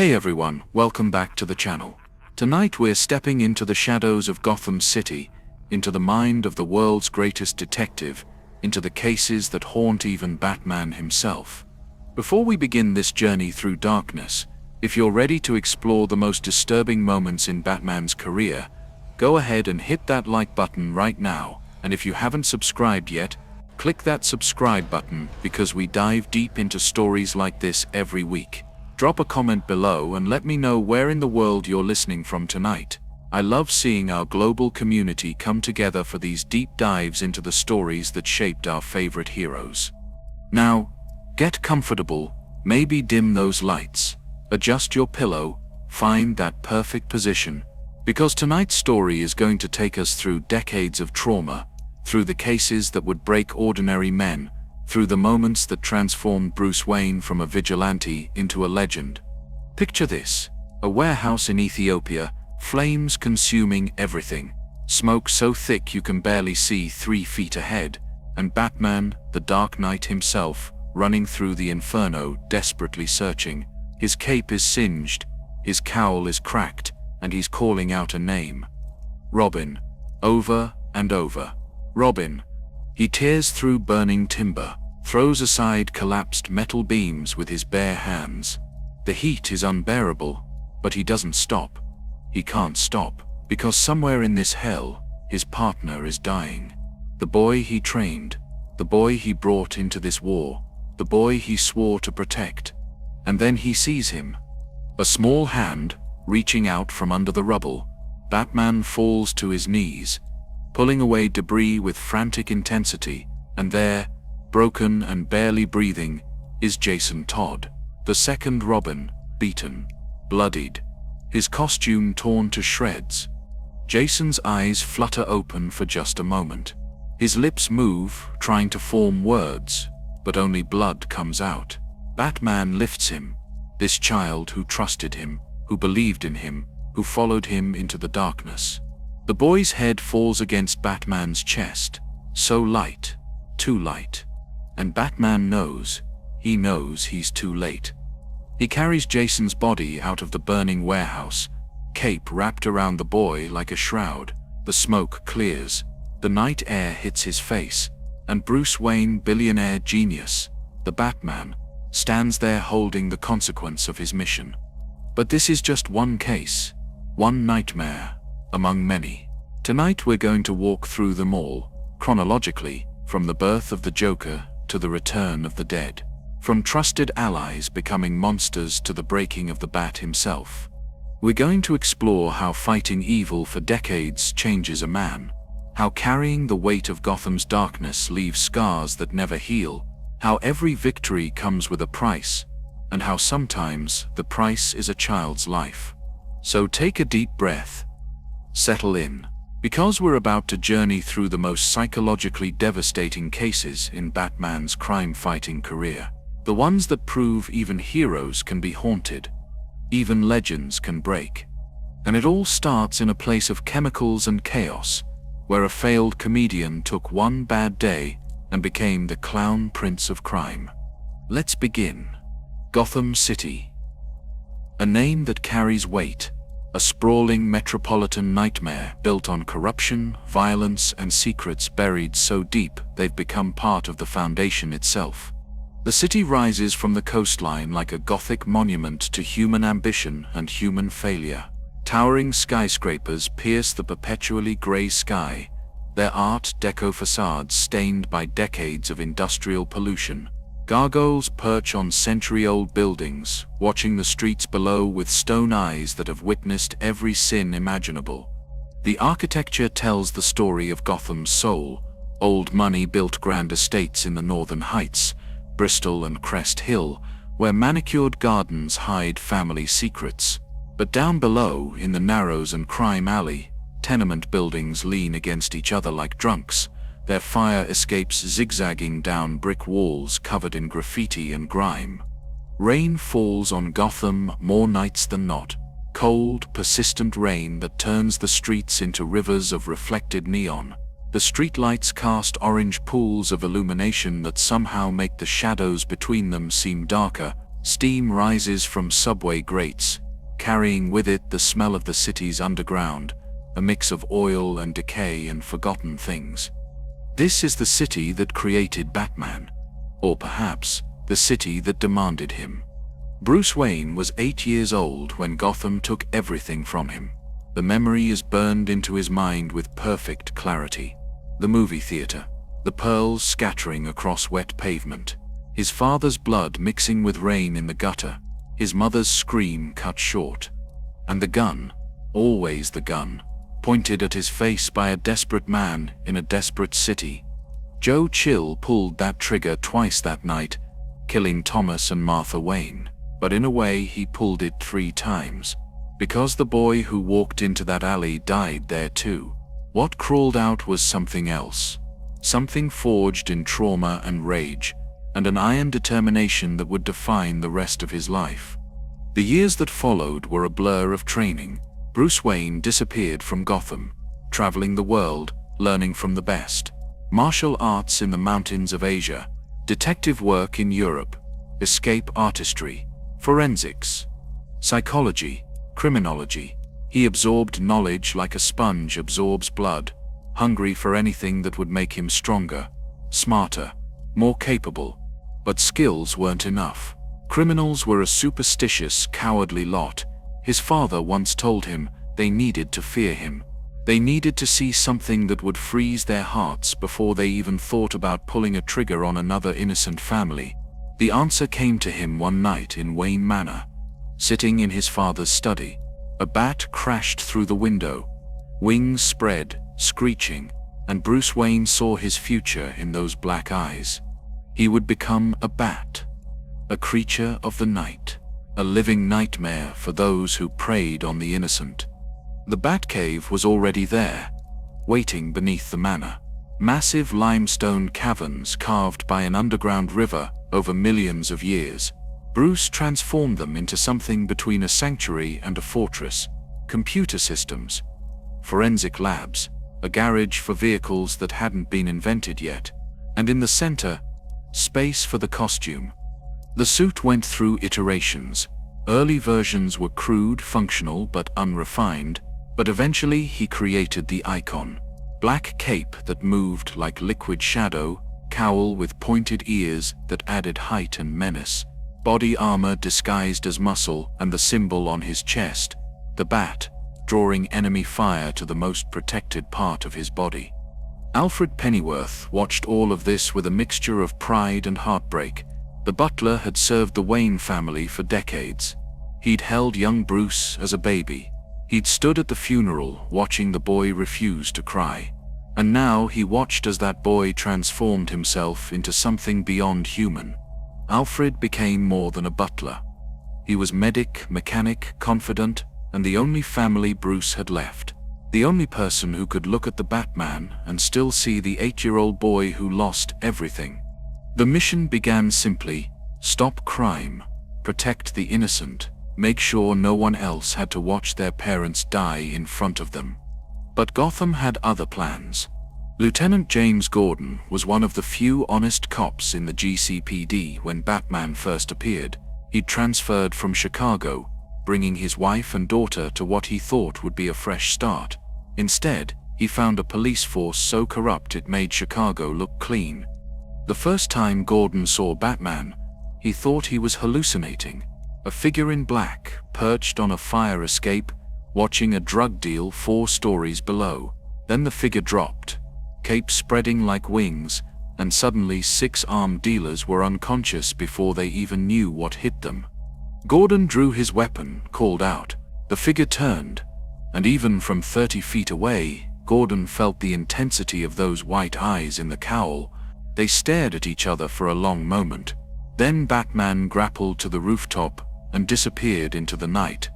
Hey everyone, welcome back to the channel. Tonight we're stepping into the shadows of Gotham City, into the mind of the world's greatest detective, into the cases that haunt even Batman himself. Before we begin this journey through darkness, if you're ready to explore the most disturbing moments in Batman's career, go ahead and hit that like button right now, and if you haven't subscribed yet, click that subscribe button because we dive deep into stories like this every week. Drop a comment below and let me know where in the world you're listening from tonight. I love seeing our global community come together for these deep dives into the stories that shaped our favorite heroes. Now, get comfortable, maybe dim those lights, adjust your pillow, find that perfect position, because tonight's story is going to take us through decades of trauma, through the cases that would break ordinary men, through the moments that transformed Bruce Wayne from a vigilante into a legend. Picture this: a warehouse in Ethiopia, flames consuming everything, smoke so thick you can barely see 3 feet ahead, and Batman, the Dark Knight himself, running through the inferno, desperately searching. His cape is singed, his cowl is cracked, and he's calling out a name. Robin. Over and over. Robin. He tears through burning timber, throws aside collapsed metal beams with his bare hands. The heat is unbearable, but he doesn't stop. He can't stop, because somewhere in this hell, his partner is dying. The boy he trained, the boy he brought into this war, the boy he swore to protect. And then he sees him. A small hand, reaching out from under the rubble. Batman falls to his knees, pulling away debris with frantic intensity, and there, broken and barely breathing, is Jason Todd, the second Robin, beaten, bloodied, his costume torn to shreds. Jason's eyes flutter open for just a moment. His lips move, trying to form words, but only blood comes out. Batman lifts him, this child who trusted him, who believed in him, who followed him into the darkness. The boy's head falls against Batman's chest, so light, too light. And Batman knows, he knows he's too late. He carries Jason's body out of the burning warehouse, cape wrapped around the boy like a shroud. The smoke clears, the night air hits his face, and Bruce Wayne, billionaire genius, the Batman, stands there holding the consequence of his mission. But this is just one case, one nightmare, among many. Tonight we're going to walk through them all, chronologically, from the birth of the Joker to the return of the dead, from trusted allies becoming monsters to the breaking of the Bat himself. We're going to explore how fighting evil for decades changes a man, how carrying the weight of Gotham's darkness leaves scars that never heal, how every victory comes with a price, and how sometimes the price is a child's life. So take a deep breath. Settle in, because we're about to journey through the most psychologically devastating cases in Batman's crime-fighting career. The ones that prove even heroes can be haunted, even legends can break. And it all starts in a place of chemicals and chaos, where a failed comedian took one bad day and became the clown prince of crime. Let's begin. Gotham City. A name that carries weight. A sprawling metropolitan nightmare built on corruption, violence, and secrets buried so deep they've become part of the foundation itself. The city rises from the coastline like a Gothic monument to human ambition and human failure. Towering skyscrapers pierce the perpetually gray sky, their Art Deco facades stained by decades of industrial pollution. Gargoyles perch on century-old buildings, watching the streets below with stone eyes that have witnessed every sin imaginable. The architecture tells the story of Gotham's soul. Old money built grand estates in the Northern Heights, Bristol and Crest Hill, where manicured gardens hide family secrets. But down below, in the Narrows and Crime Alley, tenement buildings lean against each other like drunks, their fire escapes zigzagging down brick walls covered in graffiti and grime. Rain falls on Gotham more nights than not. Cold, persistent rain that turns the streets into rivers of reflected neon. The streetlights cast orange pools of illumination that somehow make the shadows between them seem darker, Steam rises from subway grates, carrying with it the smell of the city's underground, a mix of oil and decay and forgotten things. This is the city that created Batman, or perhaps the city that demanded him. Bruce Wayne was 8 years old when Gotham took everything from him. The memory is burned into his mind with perfect clarity. The movie theater, the pearls scattering across wet pavement, his father's blood mixing with rain in the gutter, his mother's scream cut short, and the gun, always the gun, pointed at his face by a desperate man in a desperate city. Joe Chill pulled that trigger twice that night, killing Thomas and Martha Wayne, but in a way he pulled it 3 times. Because the boy who walked into that alley died there too. What crawled out was something else. Something forged in trauma and rage, and an iron determination that would define the rest of his life. The years that followed were a blur of training. Bruce Wayne disappeared from Gotham, traveling the world, learning from the best. Martial arts in the mountains of Asia, detective work in Europe, escape artistry, forensics, psychology, criminology. He absorbed knowledge like a sponge absorbs blood, hungry for anything that would make him stronger, smarter, more capable. But skills weren't enough. Criminals were a superstitious, cowardly lot. His father once told him they needed to fear him. They needed to see something that would freeze their hearts before they even thought about pulling a trigger on another innocent family. The answer came to him one night in Wayne Manor. Sitting in his father's study, a bat crashed through the window. Wings spread, screeching, and Bruce Wayne saw his future in those black eyes. He would become a bat, a creature of the night, a living nightmare for those who preyed on the innocent. The Batcave was already there, waiting beneath the manor. Massive limestone caverns carved by an underground river over millions of years. Bruce transformed them into something between a sanctuary and a fortress. Computer systems, forensic labs, a garage for vehicles that hadn't been invented yet, and in the center, space for the costume. The suit went through iterations. Early versions were crude, functional, but unrefined, but eventually he created the icon. Black cape that moved like liquid shadow, cowl with pointed ears that added height and menace, body armor disguised as muscle, and the symbol on his chest, the bat, drawing enemy fire to the most protected part of his body. Alfred Pennyworth watched all of this with a mixture of pride and heartbreak. The butler had served the Wayne family for decades. He'd held young Bruce as a baby. He'd stood at the funeral watching the boy refuse to cry. And now he watched as that boy transformed himself into something beyond human. Alfred became more than a butler. He was medic, mechanic, confidant, and the only family Bruce had left. The only person who could look at the Batman and still see the 8-year-old boy who lost everything. The mission began simply: stop crime, protect the innocent, make sure no one else had to watch their parents die in front of them. But Gotham had other plans. Lieutenant James Gordon was one of the few honest cops in the GCPD when Batman first appeared. He'd transferred from Chicago, bringing his wife and daughter to what he thought would be a fresh start. Instead, he found a police force so corrupt it made Chicago look clean. The first time Gordon saw Batman, he thought he was hallucinating. A figure in black, perched on a fire escape, watching a drug deal 4 stories below. Then the figure dropped, cape spreading like wings, and suddenly 6 armed dealers were unconscious before they even knew what hit them. Gordon drew his weapon, called out. The figure turned, and even from 30 feet away, Gordon felt the intensity of those white eyes in the cowl. They stared at each other for a long moment. Then Batman grappled to the rooftop and disappeared into the night.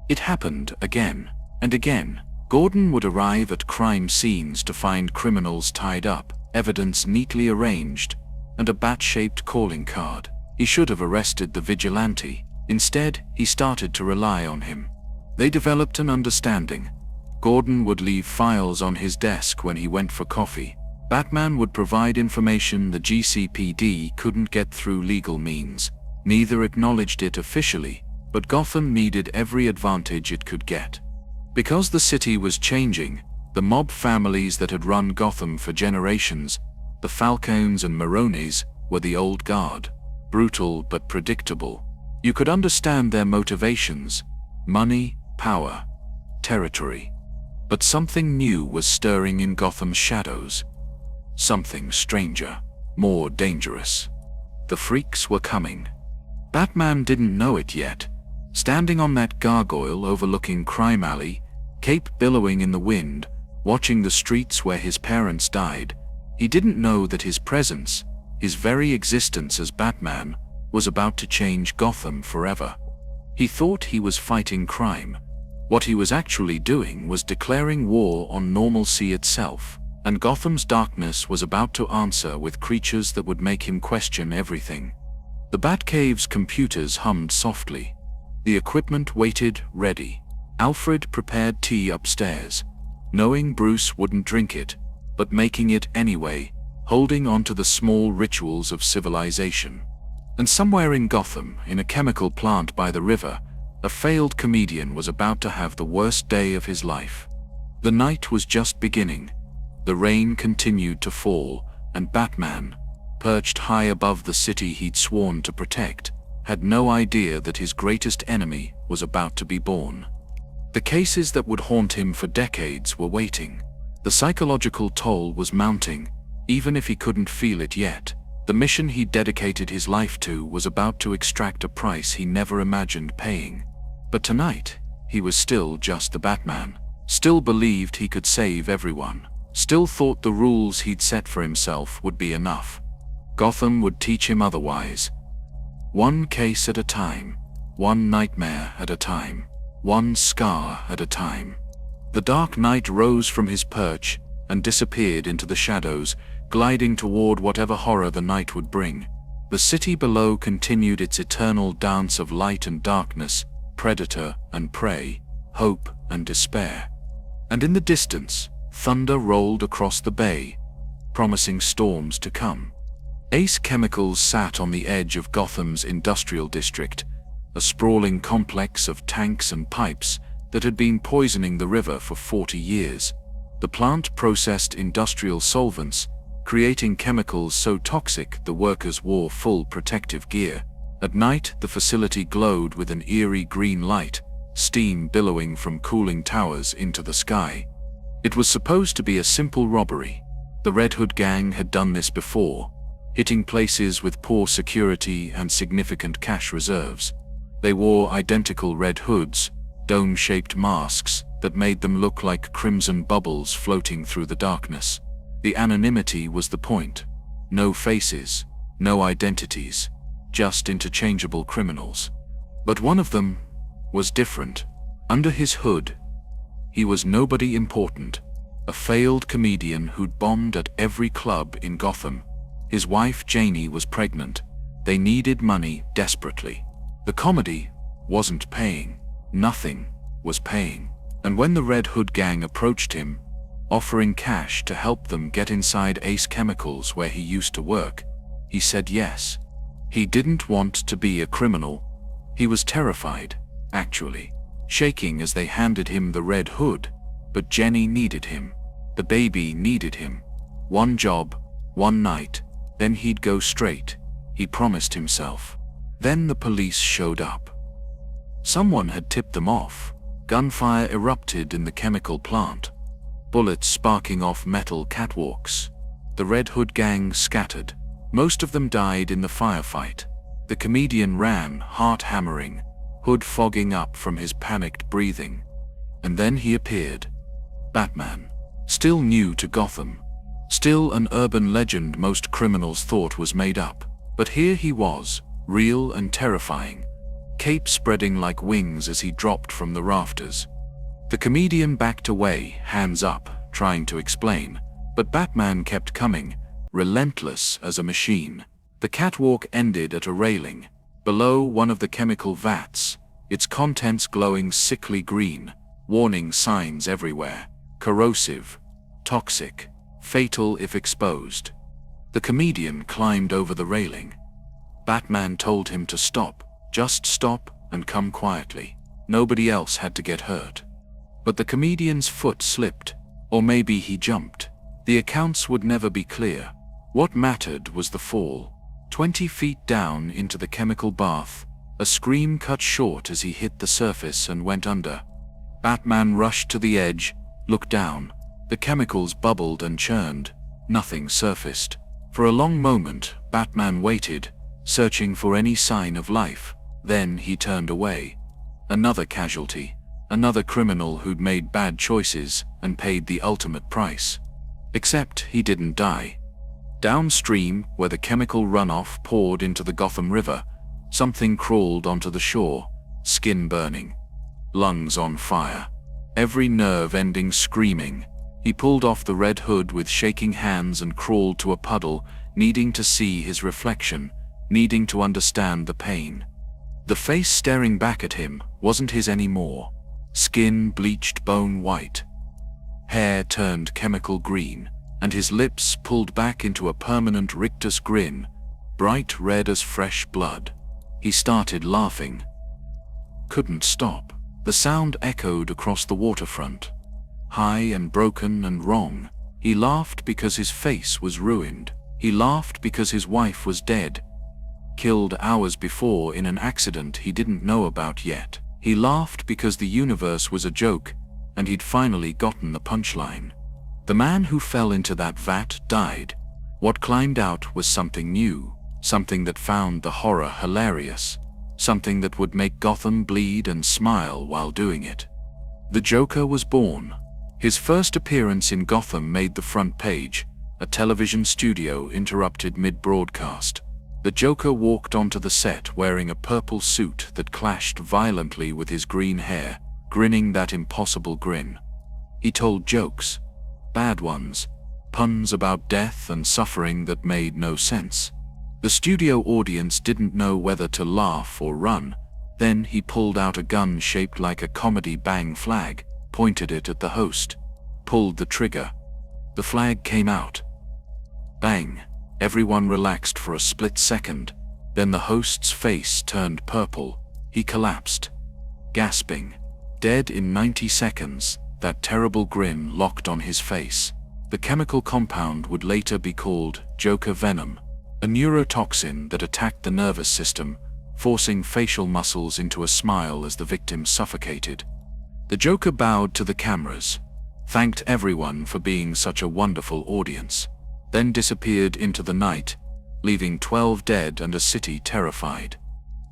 It happened again and again. Gordon would arrive at crime scenes to find criminals tied up, evidence neatly arranged, and a bat-shaped calling card. He should have arrested the vigilante. Instead, he started to rely on him. They developed an understanding. Gordon would leave files on his desk when he went for coffee. Batman would provide information the GCPD couldn't get through legal means. Neither acknowledged it officially, but Gotham needed every advantage it could get. Because the city was changing, the mob families that had run Gotham for generations, the Falcones and Maronis, were the old guard. Brutal but predictable. You could understand their motivations: money, power, territory. But something new was stirring in Gotham's shadows. Something stranger, more dangerous. The freaks were coming. Batman didn't know it yet. Standing on that gargoyle overlooking Crime Alley, cape billowing in the wind, watching the streets where his parents died, he didn't know that his presence, his very existence as Batman, was about to change Gotham forever. He thought he was fighting crime. What he was actually doing was declaring war on normalcy itself, and Gotham's darkness was about to answer with creatures that would make him question everything. The Batcave's computers hummed softly. The equipment waited, ready. Alfred prepared tea upstairs, knowing Bruce wouldn't drink it, but making it anyway, holding on to the small rituals of civilization. And somewhere in Gotham, in a chemical plant by the river, a failed comedian was about to have the worst day of his life. The night was just beginning. The rain continued to fall, and Batman, perched high above the city he'd sworn to protect, had no idea that his greatest enemy was about to be born. The cases that would haunt him for decades were waiting. The psychological toll was mounting, even if he couldn't feel it yet. The mission he dedicated his life to was about to extract a price he never imagined paying. But tonight, he was still just the Batman. Still believed he could save everyone. Still thought the rules he'd set for himself would be enough. Gotham would teach him otherwise. One case at a time. One nightmare at a time. One scar at a time. The Dark Knight rose from his perch and disappeared into the shadows, gliding toward whatever horror the night would bring. The city below continued its eternal dance of light and darkness, predator and prey, hope and despair. And in the distance, thunder rolled across the bay, promising storms to come. Ace Chemicals sat on the edge of Gotham's industrial district, a sprawling complex of tanks and pipes that had been poisoning the river for 40 years. The plant processed industrial solvents, creating chemicals so toxic the workers wore full protective gear. At night, the facility glowed with an eerie green light, steam billowing from cooling towers into the sky. It was supposed to be a simple robbery. The Red Hood gang had done this before, hitting places with poor security and significant cash reserves. They wore identical red hoods, dome-shaped masks that made them look like crimson bubbles floating through the darkness. The anonymity was the point. No faces, no identities, just interchangeable criminals. But one of them was different. Under his hood, he was nobody important, a failed comedian who'd bombed at every club in Gotham. His wife Janie was pregnant. They needed money desperately. The comedy wasn't paying. Nothing was paying. And when the Red Hood gang approached him, offering cash to help them get inside Ace Chemicals where he used to work, he said yes. He didn't want to be a criminal. He was terrified, actually, shaking as they handed him the Red Hood. But Jenny needed him. The baby needed him. One job, one night, then he'd go straight, he promised himself. Then the police showed up. Someone had tipped them off. Gunfire erupted in the chemical plant, bullets sparking off metal catwalks. The Red Hood gang scattered. Most of them died in the firefight. The comedian ran, heart hammering, hood fogging up from his panicked breathing. And then he appeared. Batman. Still new to Gotham. Still an urban legend most criminals thought was made up. But here he was, real and terrifying, cape spreading like wings as he dropped from the rafters. The comedian backed away, hands up, trying to explain, but Batman kept coming, relentless as a machine. The catwalk ended at a railing, below one of the chemical vats, its contents glowing sickly green, warning signs everywhere: corrosive, toxic, fatal if exposed. The comedian climbed over the railing. Batman told him to stop, just stop and come quietly. Nobody else had to get hurt. But the comedian's foot slipped, or maybe he jumped. The accounts would never be clear. What mattered was the fall. 20 feet down into the chemical bath, a scream cut short as he hit the surface and went under. Batman rushed to the edge, looked down. The chemicals bubbled and churned. Nothing surfaced. For a long moment, Batman waited, searching for any sign of life. Then he turned away. Another casualty. Another criminal who'd made bad choices and paid the ultimate price. Except he didn't die. Downstream, where the chemical runoff poured into the Gotham River, something crawled onto the shore, skin burning, lungs on fire, every nerve ending screaming. He pulled off the red hood with shaking hands and crawled to a puddle, needing to see his reflection, needing to understand the pain. The face staring back at him wasn't his anymore. Skin bleached bone white. Hair turned chemical green, and his lips pulled back into a permanent rictus grin, bright red as fresh blood. He started laughing. Couldn't stop. The sound echoed across the waterfront. High and broken and wrong. He laughed because his face was ruined. He laughed because his wife was dead, killed hours before in an accident he didn't know about yet. He laughed because the universe was a joke, and he'd finally gotten the punchline. The man who fell into that vat died. What climbed out was something new, something that found the horror hilarious, something that would make Gotham bleed and smile while doing it. The Joker was born. His first appearance in Gotham made the front page. A television studio interrupted mid-broadcast. The Joker walked onto the set wearing a purple suit that clashed violently with his green hair, grinning that impossible grin. He told jokes. Bad ones. Puns about death and suffering that made no sense. The studio audience didn't know whether to laugh or run. Then he pulled out a gun shaped like a comedy bang flag, pointed it at the host, pulled the trigger. The flag came out. Bang. Everyone relaxed for a split second. Then the host's face turned purple. He collapsed, gasping. Dead in 90 seconds, that terrible grin locked on his face. The chemical compound would later be called Joker Venom, a neurotoxin that attacked the nervous system, forcing facial muscles into a smile as the victim suffocated. The Joker bowed to the cameras, thanked everyone for being such a wonderful audience, then disappeared into the night, leaving 12 dead and a city terrified.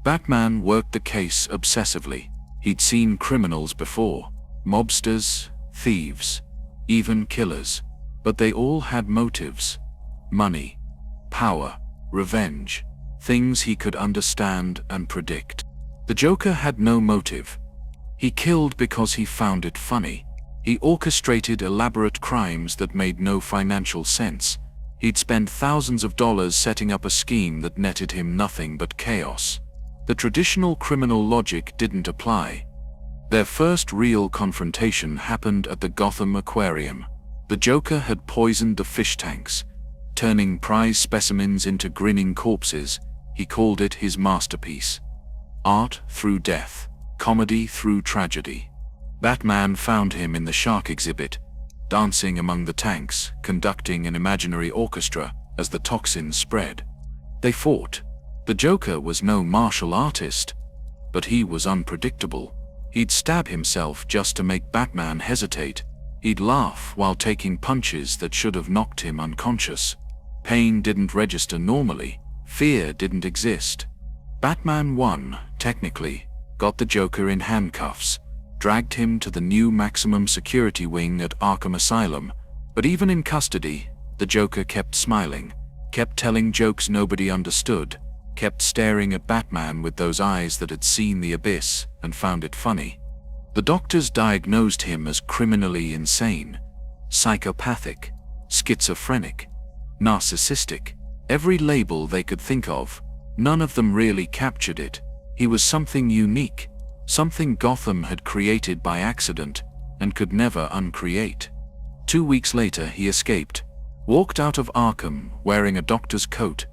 Batman worked the case obsessively. He'd seen criminals before, mobsters, thieves, even killers, but they all had motives. Money, power, revenge, things he could understand and predict. The Joker had no motive. He killed because he found it funny. He orchestrated elaborate crimes that made no financial sense. He'd spent thousands of dollars setting up a scheme that netted him nothing but chaos. The traditional criminal logic didn't apply. Their first real confrontation happened at the Gotham Aquarium. The Joker had poisoned the fish tanks, turning prize specimens into grinning corpses. He called it his masterpiece. Art through death, comedy through tragedy. Batman found him in the shark exhibit, dancing among the tanks, conducting an imaginary orchestra as the toxin spread. They fought. The Joker was no martial artist, but he was unpredictable. He'd stab himself just to make Batman hesitate. He'd laugh while taking punches that should have knocked him unconscious. Pain didn't register normally. Fear didn't exist. Batman won, technically, got the Joker in handcuffs, dragged him to the new maximum security wing at Arkham Asylum. But even in custody, the Joker kept smiling, kept telling jokes nobody understood, kept staring at Batman with those eyes that had seen the abyss and found it funny. The doctors diagnosed him as criminally insane, psychopathic, schizophrenic, narcissistic, every label they could think of. None of them really captured it. He was something unique, something Gotham had created by accident and could never uncreate. 2 weeks later he escaped, walked out of Arkham wearing a doctor's coat,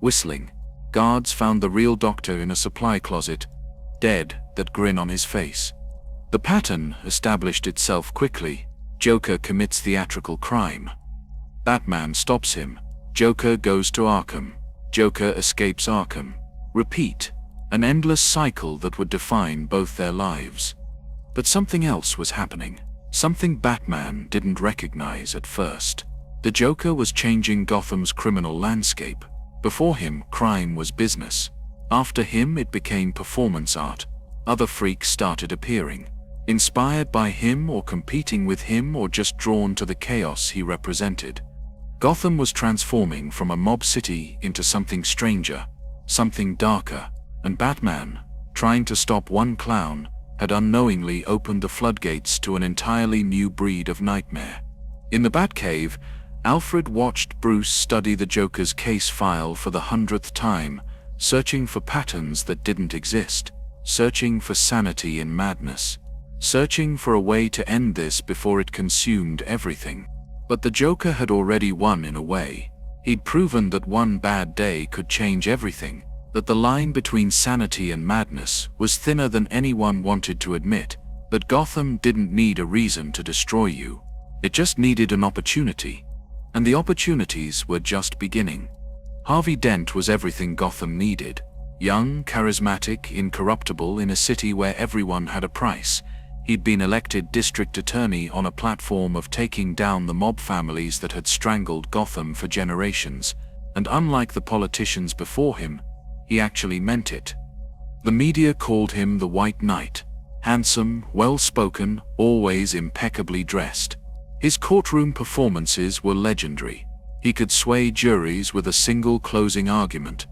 whistling. Guards found the real doctor in a supply closet, dead, that grin on his face. The pattern established itself quickly. Joker commits theatrical crime. Batman stops him. Joker goes to Arkham. Joker escapes Arkham. Repeat. An endless cycle that would define both their lives. But something else was happening. Something Batman didn't recognize at first. The Joker was changing Gotham's criminal landscape. Before him, crime was business. After him, it became performance art. Other freaks started appearing, inspired by him or competing with him or just drawn to the chaos he represented. Gotham was transforming from a mob city into something stranger, something darker, and Batman, trying to stop one clown, had unknowingly opened the floodgates to an entirely new breed of nightmare. In the Batcave, Alfred watched Bruce study the Joker's case file for the 100th time, searching for patterns that didn't exist, searching for sanity in madness, searching for a way to end this before it consumed everything. But the Joker had already won in a way. He'd proven that one bad day could change everything, that the line between sanity and madness was thinner than anyone wanted to admit, that Gotham didn't need a reason to destroy you. It just needed an opportunity. And the opportunities were just beginning. Harvey Dent was everything Gotham needed. Young, charismatic, incorruptible in a city where everyone had a price. He'd been elected district attorney on a platform of taking down the mob families that had strangled Gotham for generations, and unlike the politicians before him, he actually meant it. The media called him the White Knight. Handsome, well-spoken, always impeccably dressed. His courtroom performances were legendary. He could sway juries with a single closing argument,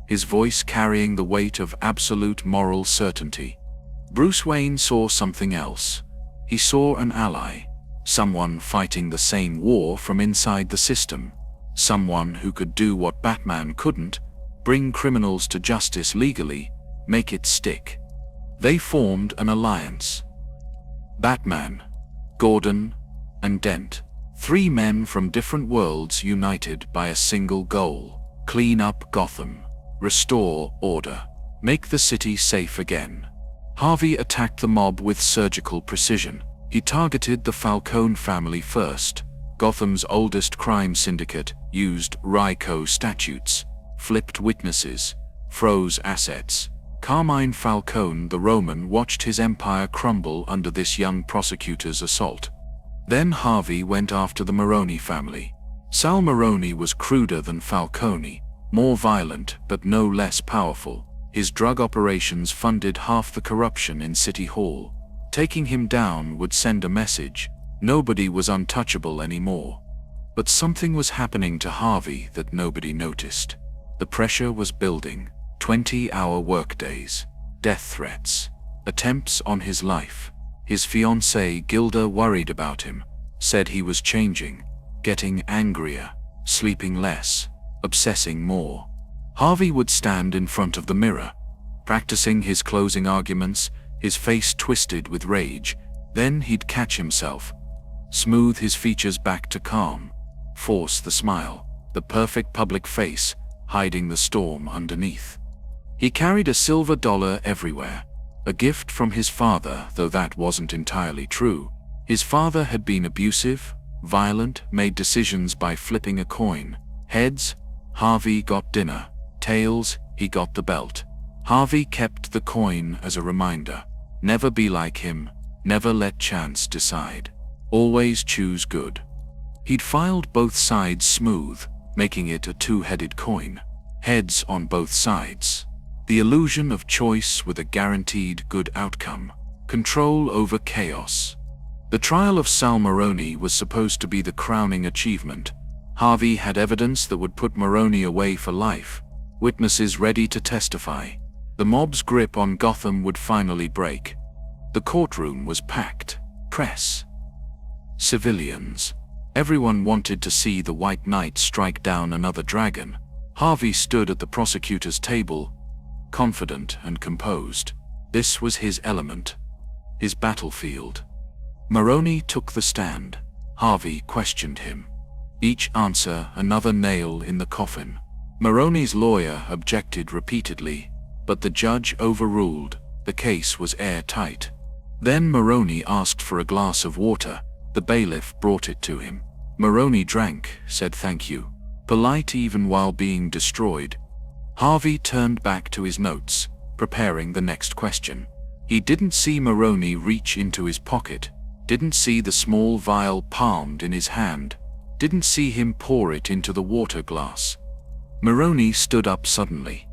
his voice carrying the weight of absolute moral certainty. Bruce Wayne saw something else. He saw an ally, someone fighting the same war from inside the system, someone who could do what Batman couldn't, bring criminals to justice legally, make it stick. They formed an alliance. Batman, Gordon, and Dent, three men from different worlds united by a single goal: clean up Gotham, restore order, make the city safe again. Harvey attacked the mob with surgical precision. He targeted the Falcone family first. Gotham's oldest crime syndicate used RICO statutes, flipped witnesses, froze assets. Carmine Falcone the Roman watched his empire crumble under this young prosecutor's assault. Then Harvey went after the Maroni family. Sal Maroni was cruder than Falcone, more violent but no less powerful. His drug operations funded half the corruption in City Hall. Taking him down would send a message: nobody was untouchable anymore. But something was happening to Harvey that nobody noticed. The pressure was building. 20-hour workdays, death threats, attempts on his life. His fiancée Gilda worried about him, said he was changing, getting angrier, sleeping less, obsessing more. Harvey would stand in front of the mirror, practicing his closing arguments, his face twisted with rage. Then he'd catch himself, smooth his features back to calm, force the smile, the perfect public face, hiding the storm underneath. He carried a silver dollar everywhere, a gift from his father, though that wasn't entirely true. His father had been abusive, violent, made decisions by flipping a coin. Heads, Harvey got dinner. Tails, he got the belt. Harvey kept the coin as a reminder. Never be like him, never let chance decide. Always choose good. He'd filed both sides smooth, making it a two-headed coin. Heads on both sides. The illusion of choice with a guaranteed good outcome. Control over chaos. The trial of Sal Maroni was supposed to be the crowning achievement. Harvey had evidence that would put Maroni away for life. Witnesses ready to testify. The mob's grip on Gotham would finally break. The courtroom was packed. Press. Civilians. Everyone wanted to see the White Knight strike down another dragon. Harvey stood at the prosecutor's table, confident and composed. This was his element, his battlefield. Maroni took the stand. Harvey questioned him. Each answer another nail in the coffin. Maroney's lawyer objected repeatedly, but the judge overruled. The case was airtight. Then Maroney asked for a glass of water. The bailiff brought it to him. Maroney drank, said thank you, polite even while being destroyed. Harvey turned back to his notes, preparing the next question. He didn't see Maroney reach into his pocket, didn't see the small vial palmed in his hand, didn't see him pour it into the water glass. Maroney stood up suddenly.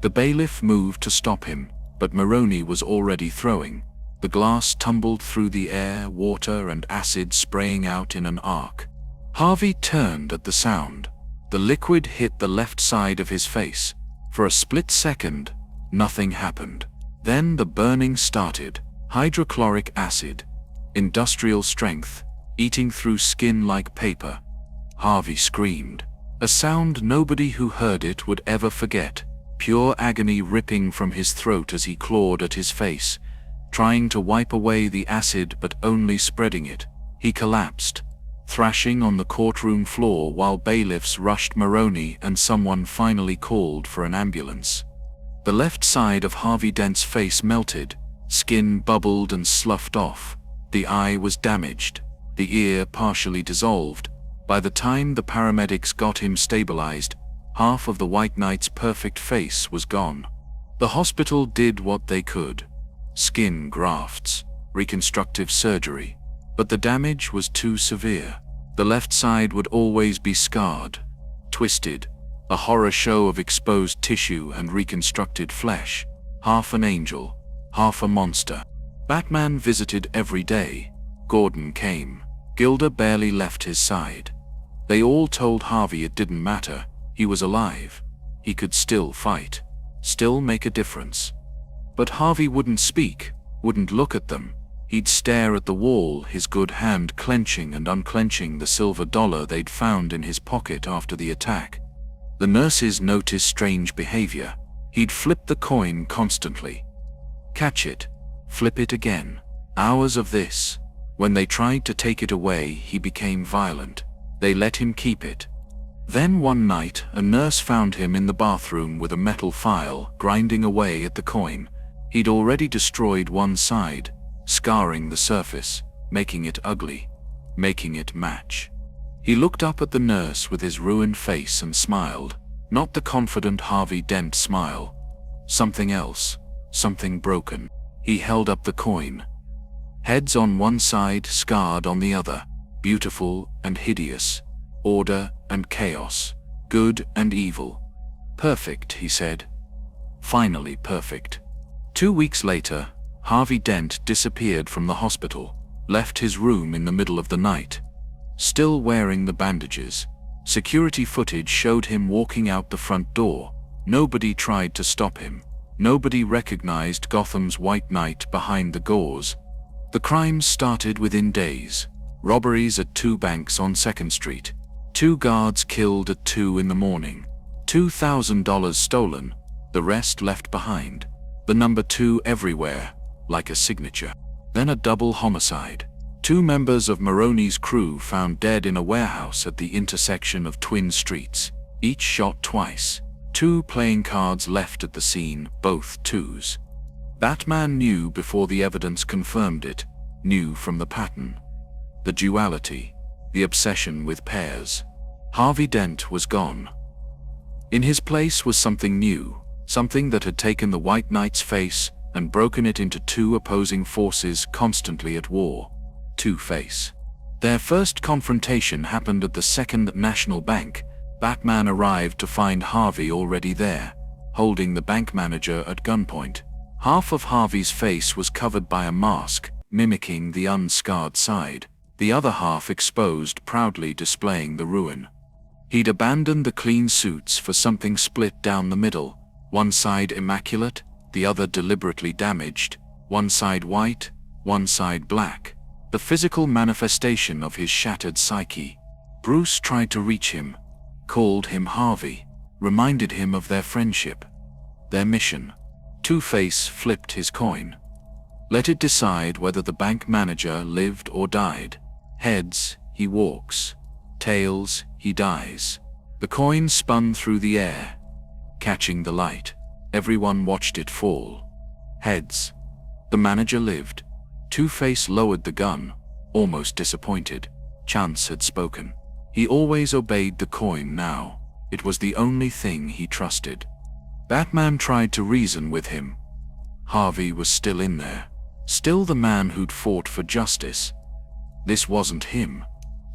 The bailiff moved to stop him, but Maroney was already throwing. The glass tumbled through the air, water and acid spraying out in an arc. Harvey turned at the sound. The liquid hit the left side of his face. For a split second, nothing happened. Then the burning started. Hydrochloric acid, industrial strength, eating through skin like paper. Harvey screamed. A sound nobody who heard it would ever forget. Pure agony ripping from his throat as he clawed at his face, trying to wipe away the acid but only spreading it. He collapsed, thrashing on the courtroom floor while bailiffs rushed Maroney and someone finally called for an ambulance. The left side of Harvey Dent's face melted, skin bubbled and sloughed off. The eye was damaged, the ear partially dissolved. By the time the paramedics got him stabilized, half of the White Knight's perfect face was gone. The hospital did what they could. Skin grafts, reconstructive surgery. But the damage was too severe. The left side would always be scarred, twisted, a horror show of exposed tissue and reconstructed flesh, half an angel, half a monster. Batman visited every day. Gordon came. Gilda barely left his side. They all told Harvey it didn't matter. He was alive. He could still fight, still make a difference. But Harvey wouldn't speak, wouldn't look at them. He'd stare at the wall, his good hand clenching and unclenching the silver dollar they'd found in his pocket after the attack. The nurses noticed strange behavior. He'd flip the coin constantly. Catch it, flip it again. Hours of this. When they tried to take it away, he became violent. They let him keep it. Then one night, a nurse found him in the bathroom with a metal file, grinding away at the coin. He'd already destroyed one side, scarring the surface, making it ugly, making it match. He looked up at the nurse with his ruined face and smiled, not the confident Harvey Dent smile. Something else, something broken. He held up the coin. Heads on one side, scarred on the other, beautiful and hideous, order and chaos, good and evil. Perfect, he said. Finally perfect. 2 weeks later, Harvey Dent disappeared from the hospital, left his room in the middle of the night. Still wearing the bandages. Security footage showed him walking out the front door. Nobody tried to stop him. Nobody recognized Gotham's White Knight behind the gauze. The crimes started within days. Robberies at 2 banks on 2nd Street. 2 guards killed at 2 in the morning. $2,000 stolen, the rest left behind. The number 2 everywhere, like a signature. Then a double homicide. 2 members of Maroney's crew found dead in a warehouse at the intersection of twin streets, each shot twice. 2 playing cards left at the scene, both 2s. Batman knew before the evidence confirmed it, knew from the pattern. The duality, the obsession with pairs. Harvey Dent was gone. In his place was something new, something that had taken the White Knight's face and broken it into 2 opposing forces constantly at war. Two-Face. Their first confrontation happened at the Second National Bank. Batman arrived to find Harvey already there, holding the bank manager at gunpoint. Half of Harvey's face was covered by a mask, mimicking the unscarred side, the other half exposed, proudly displaying the ruin. He'd abandoned the clean suits for something split down the middle, one side immaculate, the other deliberately damaged, one side white, one side black. The physical manifestation of his shattered psyche. Bruce tried to reach him, called him Harvey, reminded him of their friendship, their mission. Two-Face flipped his coin. Let it decide whether the bank manager lived or died. Heads, he walks. Tails, he dies. The coin spun through the air, catching the light. Everyone watched it fall. Heads. The manager lived. Two-Face lowered the gun, almost disappointed. Chance had spoken. He always obeyed the coin now. It was the only thing he trusted. Batman tried to reason with him. Harvey was still in there. Still the man who'd fought for justice. This wasn't him.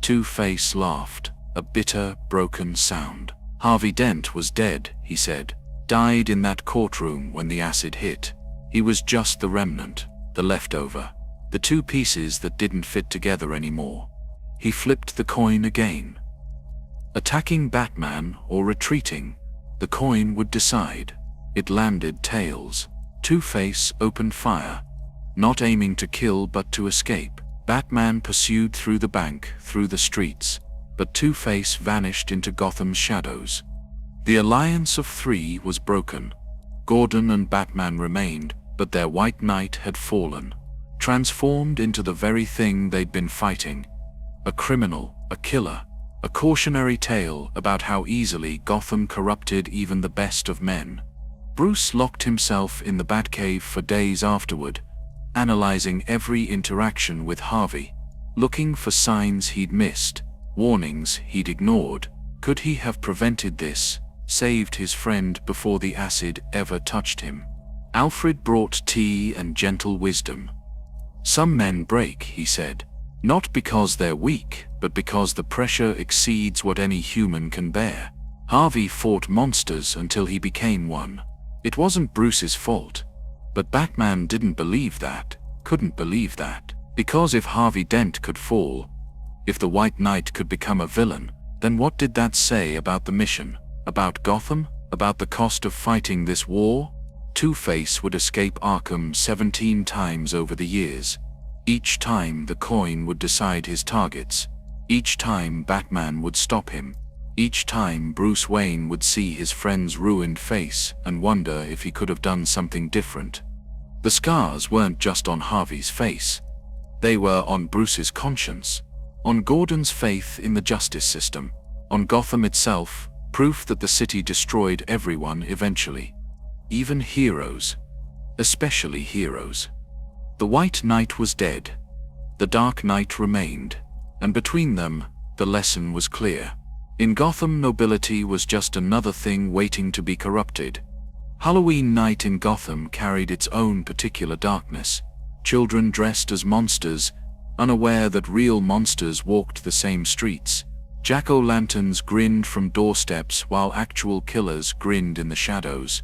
Two-Face laughed, a bitter, broken sound. Harvey Dent was dead, he said. Died in that courtroom when the acid hit. He was just the remnant, the leftover, the two pieces that didn't fit together anymore. He flipped the coin again. Attacking Batman or retreating, the coin would decide. It landed tails. Two-Face opened fire, not aiming to kill but to escape. Batman pursued through the bank, through the streets, but Two-Face vanished into Gotham's shadows. The alliance of three was broken. Gordon and Batman remained, but their White Knight had fallen, transformed into the very thing they'd been fighting. A criminal, a killer, a cautionary tale about how easily Gotham corrupted even the best of men. Bruce locked himself in the Batcave for days afterward, analyzing every interaction with Harvey, looking for signs he'd missed, warnings he'd ignored. Could he have prevented this, saved his friend before the acid ever touched him? Alfred brought tea and gentle wisdom. Some men break, he said, not because they're weak, but because the pressure exceeds what any human can bear. Harvey fought monsters until he became one. It wasn't Bruce's fault. But Batman didn't believe that, couldn't believe that. Because if Harvey Dent could fall, if the White Knight could become a villain, then what did that say about the mission? About Gotham? About the cost of fighting this war? Two-Face would escape Arkham 17 times over the years. Each time the coin would decide his targets. Each time Batman would stop him. Each time Bruce Wayne would see his friend's ruined face and wonder if he could have done something different. The scars weren't just on Harvey's face. They were on Bruce's conscience, on Gordon's faith in the justice system, on Gotham itself, proof that the city destroyed everyone eventually. Even heroes. Especially heroes. The White Knight was dead. The Dark Knight remained. And between them, the lesson was clear. In Gotham, nobility was just another thing waiting to be corrupted. Halloween night in Gotham carried its own particular darkness. Children dressed as monsters, unaware that real monsters walked the same streets. Jack-o'-lanterns grinned from doorsteps while actual killers grinned in the shadows.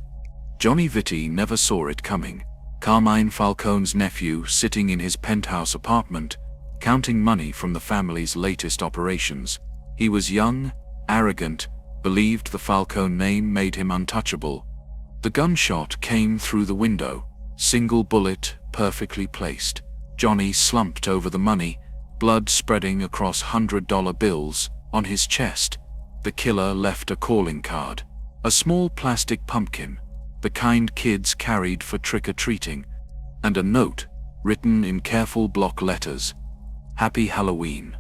Johnny Vitti never saw it coming. Carmine Falcone's nephew sitting in his penthouse apartment, counting money from the family's latest operations. He was young, arrogant, believed the Falcone name made him untouchable. The gunshot came through the window, single bullet, perfectly placed. Johnny slumped over the money, blood spreading across $100 bills. On his chest, the killer left a calling card, a small plastic pumpkin, the kind kids carried for trick-or-treating, and a note, written in careful block letters. Happy Halloween.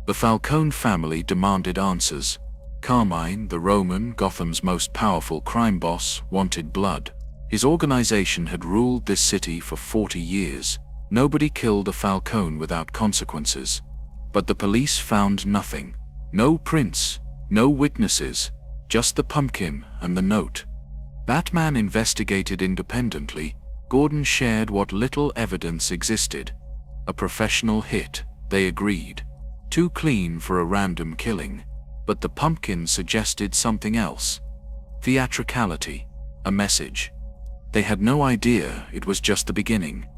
The Falcone family demanded answers. Carmine, the Roman, Gotham's most powerful crime boss, wanted blood. His organization had ruled this city for 40 years. Nobody killed a Falcone without consequences. But the police found nothing. No prints, no witnesses, just the pumpkin and the note. Batman investigated independently. Gordon shared what little evidence existed. A professional hit, they agreed. Too clean for a random killing. But the pumpkin suggested something else. Theatricality. A message. They had no idea it was just the beginning.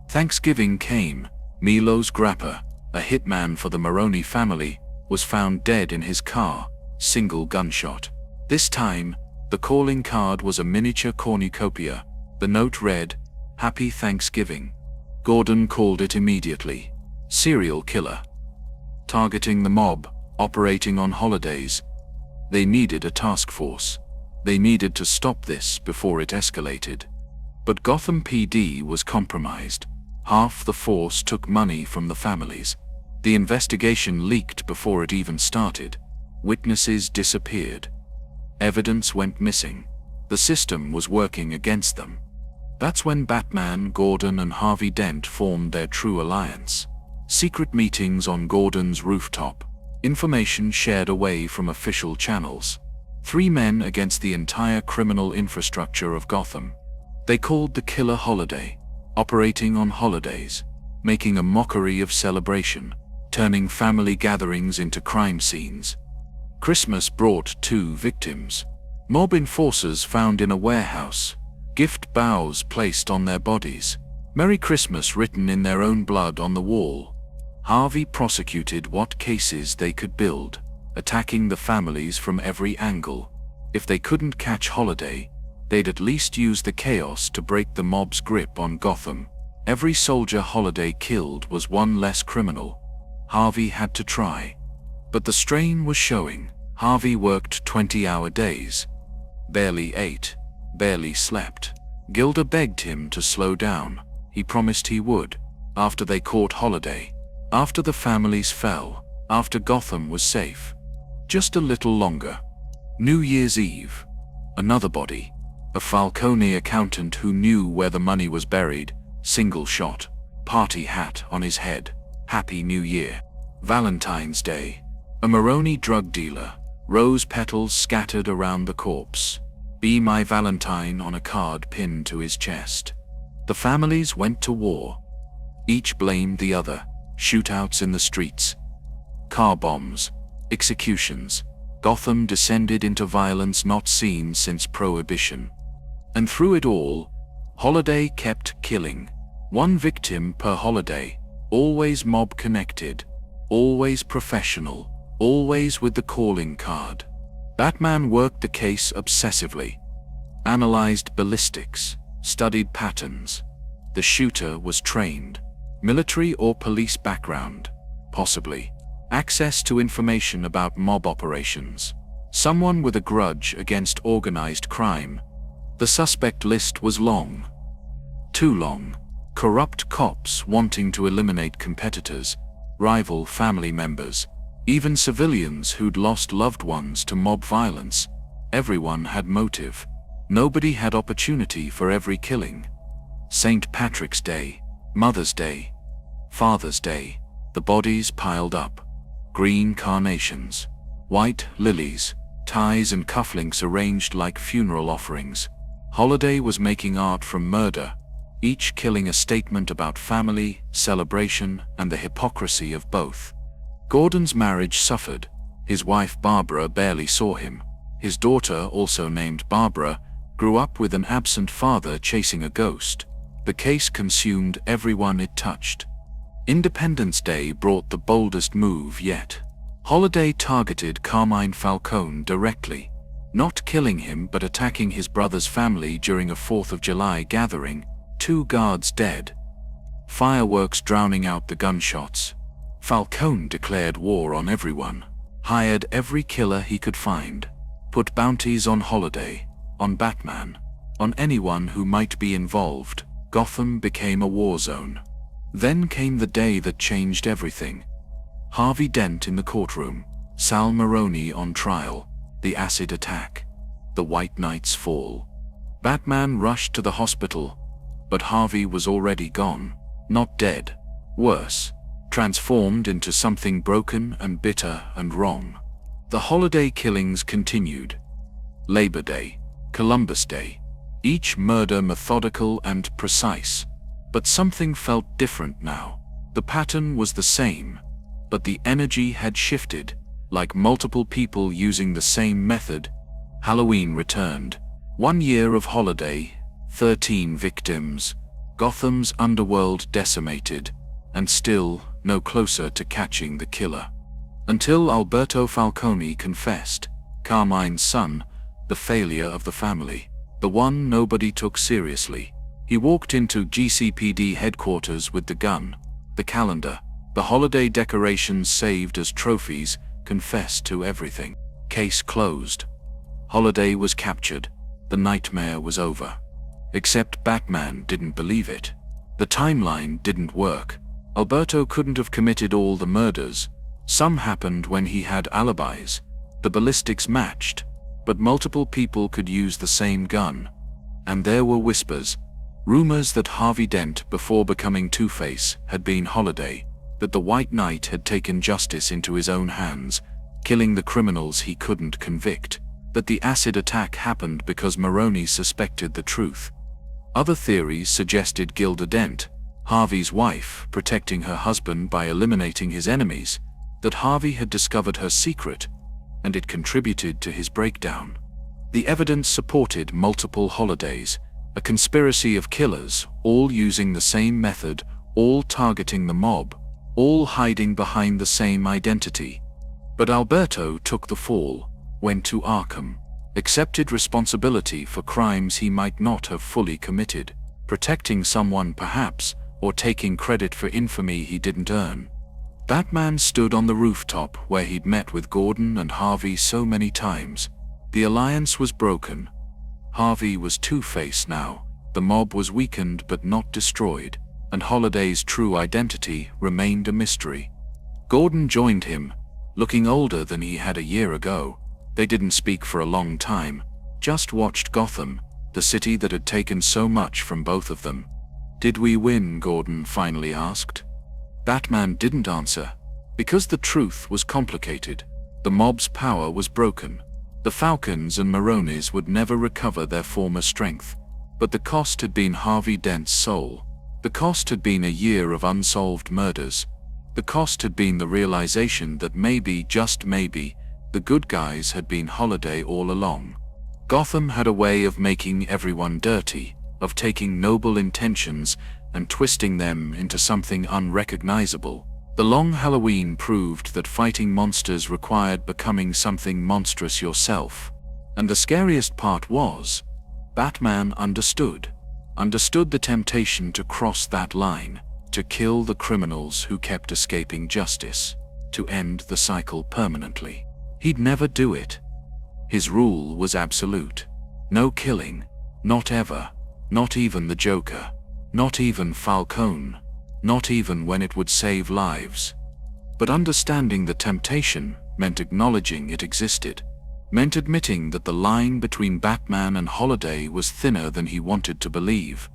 Thanksgiving came. Milos Grappa, a hitman for the Maroney family, was found dead in his car, single gunshot. This time, the calling card was a miniature cornucopia. The note read, Happy Thanksgiving. Gordon called it immediately. Serial killer. Targeting the mob, operating on holidays. They needed a task force. They needed to stop this before it escalated. But Gotham PD was compromised. Half the force took money from the families. The investigation leaked before it even started. Witnesses disappeared. Evidence went missing. The system was working against them. That's when Batman, Gordon, and Harvey Dent formed their true alliance. Secret meetings on Gordon's rooftop. Information shared away from official channels. 3 men against the entire criminal infrastructure of Gotham. They called the killer Holiday, operating on holidays, making a mockery of celebration, turning family gatherings into crime scenes. Christmas brought 2 victims. Mob enforcers found in a warehouse, gift boughs placed on their bodies, Merry Christmas written in their own blood on the wall. Harvey prosecuted what cases they could build, attacking the families from every angle. If they couldn't catch Holiday, they'd at least use the chaos to break the mob's grip on Gotham. Every soldier Holiday killed was one less criminal. Harvey had to try. But the strain was showing. Harvey worked 20-hour days. Barely ate, barely slept. Gilda begged him to slow down. He promised he would. After they caught Holiday. After the families fell. After Gotham was safe. Just a little longer. New Year's Eve. Another body. A Falcone accountant who knew where the money was buried. Single shot. Party hat on his head. Happy New Year. Valentine's Day. A Maroni drug dealer. Rose petals scattered around the corpse. Be my Valentine on a card pinned to his chest. The families went to war. Each blamed the other. Shootouts in the streets. Car bombs. Executions. Gotham descended into violence not seen since Prohibition. And through it all, Holiday kept killing. 1 victim per holiday. Always mob connected. Always professional. Always with the calling card. Batman worked the case obsessively. Analyzed ballistics. Studied patterns. The shooter was trained. Military or police background. Possibly. Access to information about mob operations. Someone with a grudge against organized crime. The suspect list was long. Too long. Corrupt cops wanting to eliminate competitors, rival family members, even civilians who'd lost loved ones to mob violence. Everyone had motive. Nobody had opportunity for every killing. St. Patrick's Day, Mother's Day, Father's Day. The bodies piled up. Green carnations, white lilies, ties and cufflinks arranged like funeral offerings. Holiday was making art from murder, each killing a statement about family, celebration, and the hypocrisy of both. Gordon's marriage suffered. His wife Barbara barely saw him. His daughter, also named Barbara, grew up with an absent father chasing a ghost. The case consumed everyone it touched. Independence Day brought the boldest move yet. Holiday targeted Carmine Falcone directly, not killing him but attacking his brother's family during a 4th of July gathering, 2 guards dead. Fireworks drowning out the gunshots. Falcone declared war on everyone, hired every killer he could find, put bounties on Holiday, on Batman, on anyone who might be involved. Gotham became a war zone. Then came the day that changed everything. Harvey Dent in the courtroom, Sal Maroni on trial, the acid attack, the White Knight's fall. Batman rushed to the hospital, but Harvey was already gone. Not dead. Worse, transformed into something broken and bitter and wrong. The holiday killings continued. Labor Day, Columbus Day, each murder methodical and precise. But something felt different now. The pattern was the same, but the energy had shifted, like multiple people using the same method. Halloween returned. 1 year of holiday, 13 victims, Gotham's underworld decimated, and still no closer to catching the killer. Until Alberto Falcone confessed, Carmine's son, the failure of the family, the one nobody took seriously. He walked into GCPD headquarters with the gun, the calendar, the holiday decorations saved as trophies, confessed to everything. Case closed. Holiday was captured. The nightmare was over. Except Batman didn't believe it. The timeline didn't work. Alberto couldn't have committed all the murders. Some happened when he had alibis. The ballistics matched, but multiple people could use the same gun. And there were whispers, rumors that Harvey Dent, before becoming Two-Face, had been Holiday, that the White Knight had taken justice into his own hands, killing the criminals he couldn't convict, that the acid attack happened because Maroney suspected the truth. Other theories suggested Gilda Dent, Harvey's wife, protecting her husband by eliminating his enemies, that Harvey had discovered her secret, and it contributed to his breakdown. The evidence supported multiple Holidays, a conspiracy of killers, all using the same method, all targeting the mob, all hiding behind the same identity. But Alberto took the fall, went to Arkham, accepted responsibility for crimes he might not have fully committed, protecting someone perhaps, or taking credit for infamy he didn't earn. Batman stood on the rooftop where he'd met with Gordon and Harvey so many times. The alliance was broken. Harvey was Two-Face now. The mob was weakened but not destroyed, and Holiday's true identity remained a mystery. Gordon joined him, looking older than he had a year ago. They didn't speak for a long time, just watched Gotham, the city that had taken so much from both of them. "Did we win?" Gordon finally asked. Batman didn't answer, because the truth was complicated. The mob's power was broken. The Falcons and Maronis would never recover their former strength. But the cost had been Harvey Dent's soul. The cost had been a year of unsolved murders. The cost had been the realization that maybe, just maybe, the good guys had been Holiday all along. Gotham had a way of making everyone dirty, of taking noble intentions and twisting them into something unrecognizable. The long Halloween proved that fighting monsters required becoming something monstrous yourself. And the scariest part was, Batman understood the temptation to cross that line, to kill the criminals who kept escaping justice, to end the cycle permanently. He'd never do it. His rule was absolute. No killing, not ever, not even the Joker, not even Falcone, not even when it would save lives. But understanding the temptation meant acknowledging it existed, meant admitting that the line between Batman and Holiday was thinner than he wanted to believe.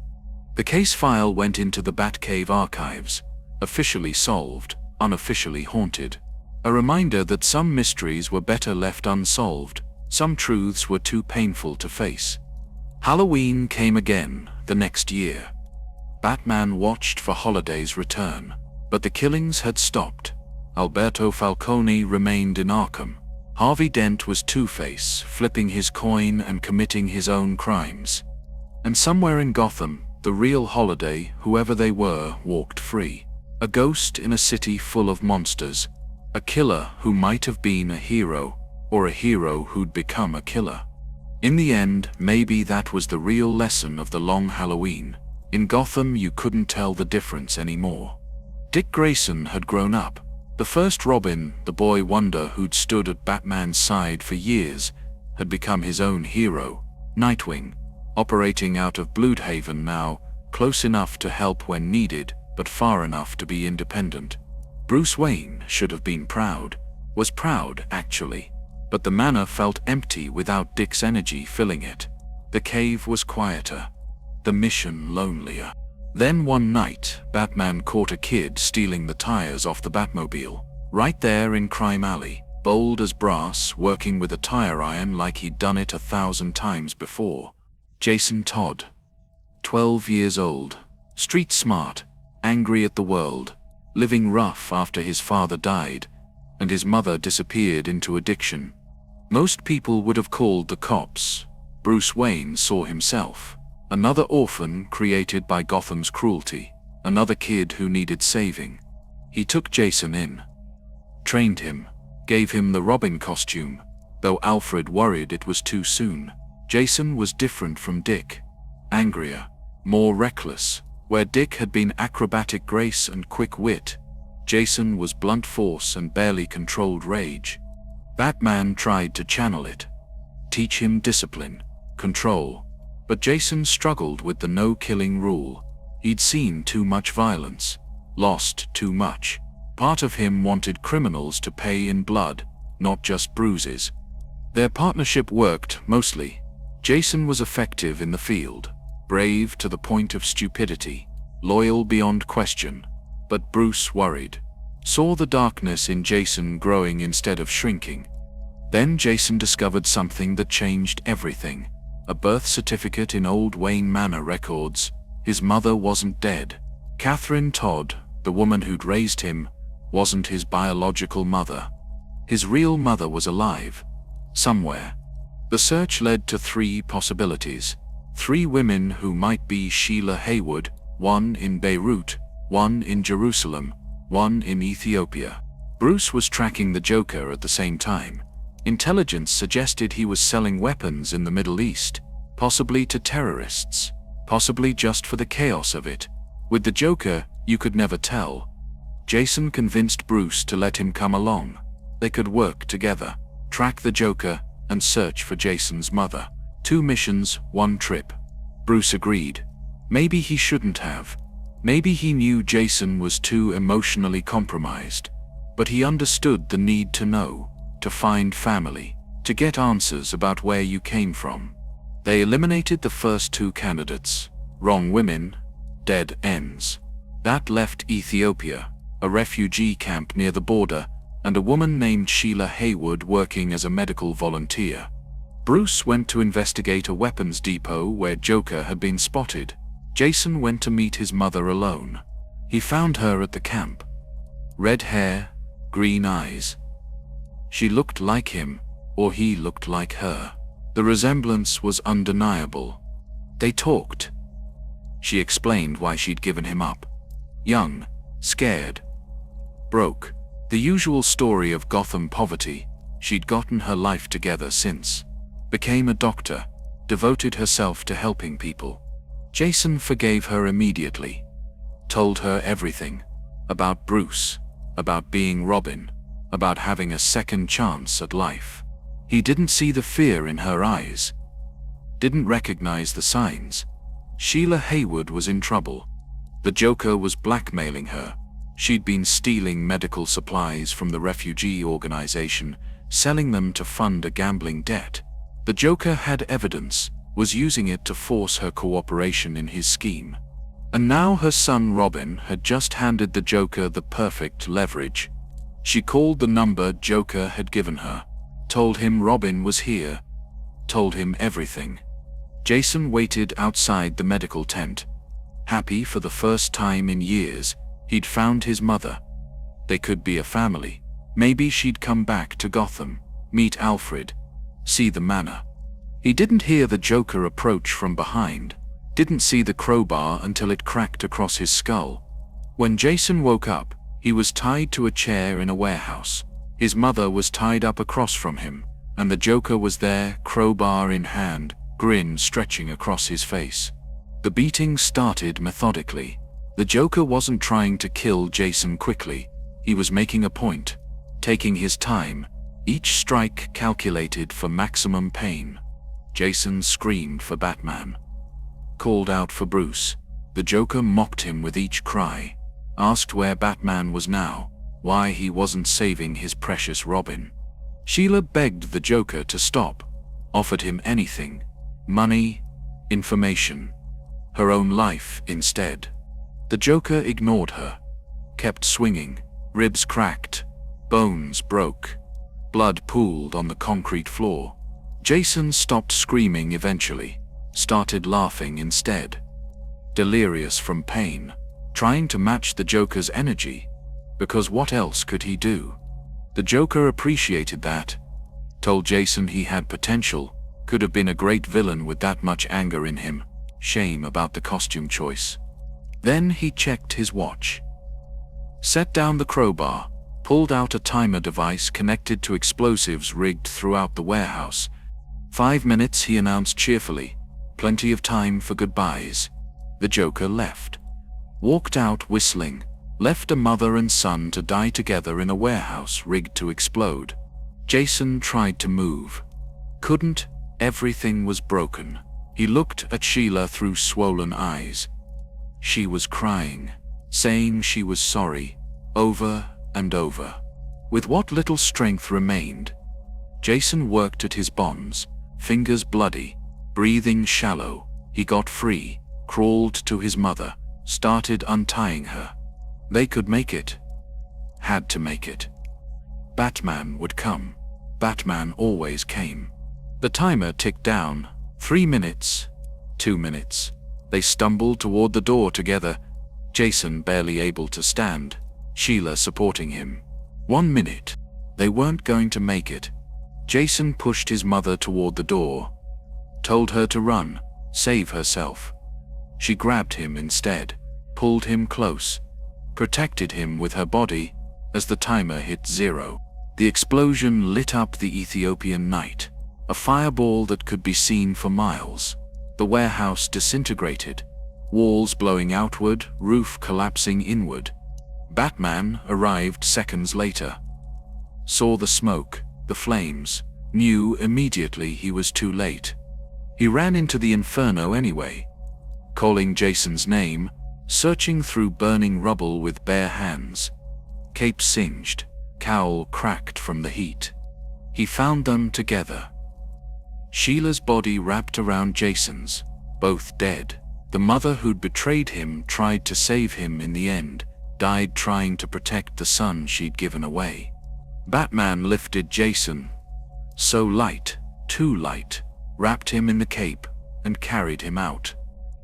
The case file went into the Batcave archives, officially solved, unofficially haunted. A reminder that some mysteries were better left unsolved, some truths were too painful to face. Halloween came again, the next year. Batman watched for Holiday's return, but the killings had stopped. Alberto Falcone remained in Arkham. Harvey Dent was Two-Face, flipping his coin and committing his own crimes. And somewhere in Gotham, the real Holiday, whoever they were, walked free. A ghost in a city full of monsters. A killer who might have been a hero, or a hero who'd become a killer. In the end, maybe that was the real lesson of the long Halloween. In Gotham, you couldn't tell the difference anymore. Dick Grayson had grown up. The first Robin, the boy wonder who'd stood at Batman's side for years, had become his own hero. Nightwing, operating out of Bloodhaven now, close enough to help when needed, but far enough to be independent. Bruce Wayne should have been proud, was proud actually, but the manor felt empty without Dick's energy filling it. The cave was quieter, the mission lonelier. Then one night, Batman caught a kid stealing the tires off the Batmobile, right there in Crime Alley, bold as brass, working with a tire iron like he'd done it 1,000 times before. Jason Todd, 12 years old, street smart, angry at the world, living rough after his father died, and his mother disappeared into addiction. Most people would have called the cops. Bruce Wayne saw himself. Another orphan created by Gotham's cruelty. Another kid who needed saving. He took Jason in. Trained him. Gave him the Robin costume. Though Alfred worried it was too soon. Jason was different from Dick. Angrier. More reckless. Where Dick had been acrobatic grace and quick wit, Jason was blunt force and barely controlled rage. Batman tried to channel it. Teach him discipline. Control. But Jason struggled with the no-killing rule. He'd seen too much violence. Lost too much. Part of him wanted criminals to pay in blood, not just bruises. Their partnership worked, mostly. Jason was effective in the field, brave to the point of stupidity, loyal beyond question. But Bruce worried, saw the darkness in Jason growing instead of shrinking. Then Jason discovered something that changed everything. A birth certificate in old Wayne Manor records. His mother wasn't dead. Catherine Todd, the woman who'd raised him, wasn't his biological mother. His real mother was alive, somewhere. The search led to 3 possibilities. 3 women who might be Sheila Haywood, one in Beirut, one in Jerusalem, one in Ethiopia. Bruce was tracking the Joker at the same time. Intelligence suggested he was selling weapons in the Middle East, possibly to terrorists, possibly just for the chaos of it. With the Joker, you could never tell. Jason convinced Bruce to let him come along. They could work together, track the Joker, and search for Jason's mother. 2 missions, 1 trip. Bruce agreed. Maybe he shouldn't have. Maybe he knew Jason was too emotionally compromised. But he understood the need to know, to find family, to get answers about where you came from. They eliminated the first 2 candidates. Wrong women, dead ends. That left Ethiopia, a refugee camp near the border, and a woman named Sheila Haywood working as a medical volunteer. Bruce went to investigate a weapons depot where Joker had been spotted. Jason went to meet his mother alone. He found her at the camp. Red hair, green eyes. She looked like him, or he looked like her. The resemblance was undeniable. They talked. She explained why she'd given him up. Young, scared, broke. The usual story of Gotham poverty. She'd gotten her life together since. Became a doctor, devoted herself to helping people. Jason forgave her immediately. Told her everything. About Bruce, about being Robin, about having a second chance at life. He didn't see the fear in her eyes. Didn't recognize the signs. Sheila Haywood was in trouble. The Joker was blackmailing her. She'd been stealing medical supplies from the refugee organization, selling them to fund a gambling debt. The Joker had evidence, was using it to force her cooperation in his scheme. And now her son Robin had just handed the Joker the perfect leverage. She called the number Joker had given her, told him Robin was here, told him everything. Jason waited outside the medical tent. Happy for the first time in years, he'd found his mother. They could be a family. Maybe she'd come back to Gotham, meet Alfred, see the manor. He didn't hear the Joker approach from behind, didn't see the crowbar until it cracked across his skull. When Jason woke up, he was tied to a chair in a warehouse. His mother was tied up across from him, and the Joker was there, crowbar in hand, grin stretching across his face. The beating started methodically. The Joker wasn't trying to kill Jason quickly. He was making a point, taking his time, each strike calculated for maximum pain. Jason screamed for Batman. Called out for Bruce. The Joker mocked him with each cry. Asked where Batman was now, why he wasn't saving his precious Robin. Sheila begged the Joker to stop. Offered him anything. Money, information. Her own life instead. The Joker ignored her. Kept swinging. Ribs cracked. Bones broke. Blood pooled on the concrete floor. Jason stopped screaming eventually. Started laughing instead. Delirious from pain. Trying to match the Joker's energy. Because what else could he do? The Joker appreciated that. Told Jason he had potential. Could have been a great villain with that much anger in him. Shame about the costume choice. Then he checked his watch. Set down the crowbar. Pulled out a timer device connected to explosives rigged throughout the warehouse. 5 minutes, he announced cheerfully. Plenty of time for goodbyes. The Joker left. Walked out whistling. Left a mother and son to die together in a warehouse rigged to explode. Jason tried to move. Couldn't. Everything was broken. He looked at Sheila through swollen eyes. She was crying, saying she was sorry, over and over. With what little strength remained, Jason worked at his bonds, fingers bloody, breathing shallow. He got free, crawled to his mother, started untying her. They could make it. Had to make it. Batman would come. Batman always came. The timer ticked down. 3 minutes. 2 minutes. They stumbled toward the door together, Jason barely able to stand, Sheila supporting him. 1 minute. They weren't going to make it. Jason pushed his mother toward the door. Told her to run, save herself. She grabbed him instead, pulled him close, protected him with her body. As the timer hit 0, the explosion lit up the Ethiopian night, a fireball that could be seen for miles. The warehouse disintegrated, walls blowing outward, roof collapsing inward. Batman arrived seconds later. Saw the smoke, the flames, knew immediately he was too late. He ran into the inferno anyway, calling Jason's name, searching through burning rubble with bare hands. Cape singed, cowl cracked from the heat. He found them together. Sheila's body wrapped around Jason's, both dead. The mother who'd betrayed him tried to save him in the end, died trying to protect the son she'd given away. Batman lifted Jason, so light, too light, wrapped him in the cape, and carried him out.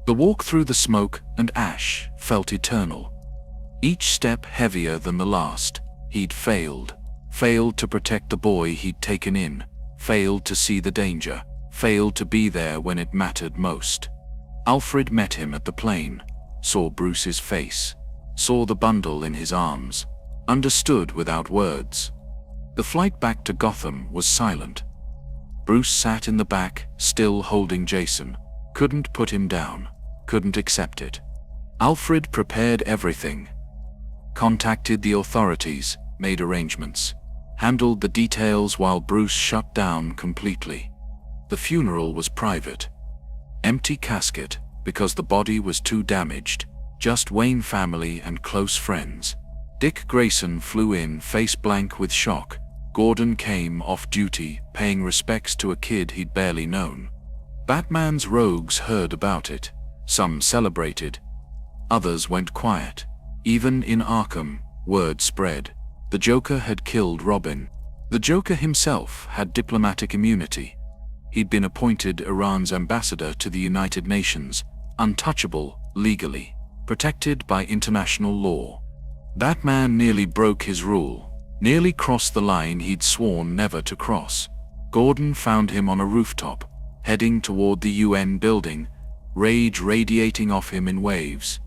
The walk through the smoke and ash felt eternal. Each step heavier than the last. He'd failed to protect the boy he'd taken in, failed to see the danger, failed to be there when it mattered most. Alfred met him at the plane, saw Bruce's face, saw the bundle in his arms, understood without words. The flight back to Gotham was silent. Bruce sat in the back, still holding Jason, couldn't put him down, couldn't accept it. Alfred prepared everything. Contacted the authorities, made arrangements, handled the details while Bruce shut down completely. The funeral was private. Empty casket, because the body was too damaged, just Wayne family and close friends. Dick Grayson flew in face blank with shock. Gordon came off duty, paying respects to a kid he'd barely known. Batman's rogues heard about it. Some celebrated. Others went quiet. Even in Arkham, word spread. The Joker had killed Robin. The Joker himself had diplomatic immunity. He'd been appointed Iran's ambassador to the United Nations, untouchable, legally, protected by international law. Batman nearly broke his rule, nearly crossed the line he'd sworn never to cross. Gordon found him on a rooftop, heading toward the UN building, rage radiating off him in waves.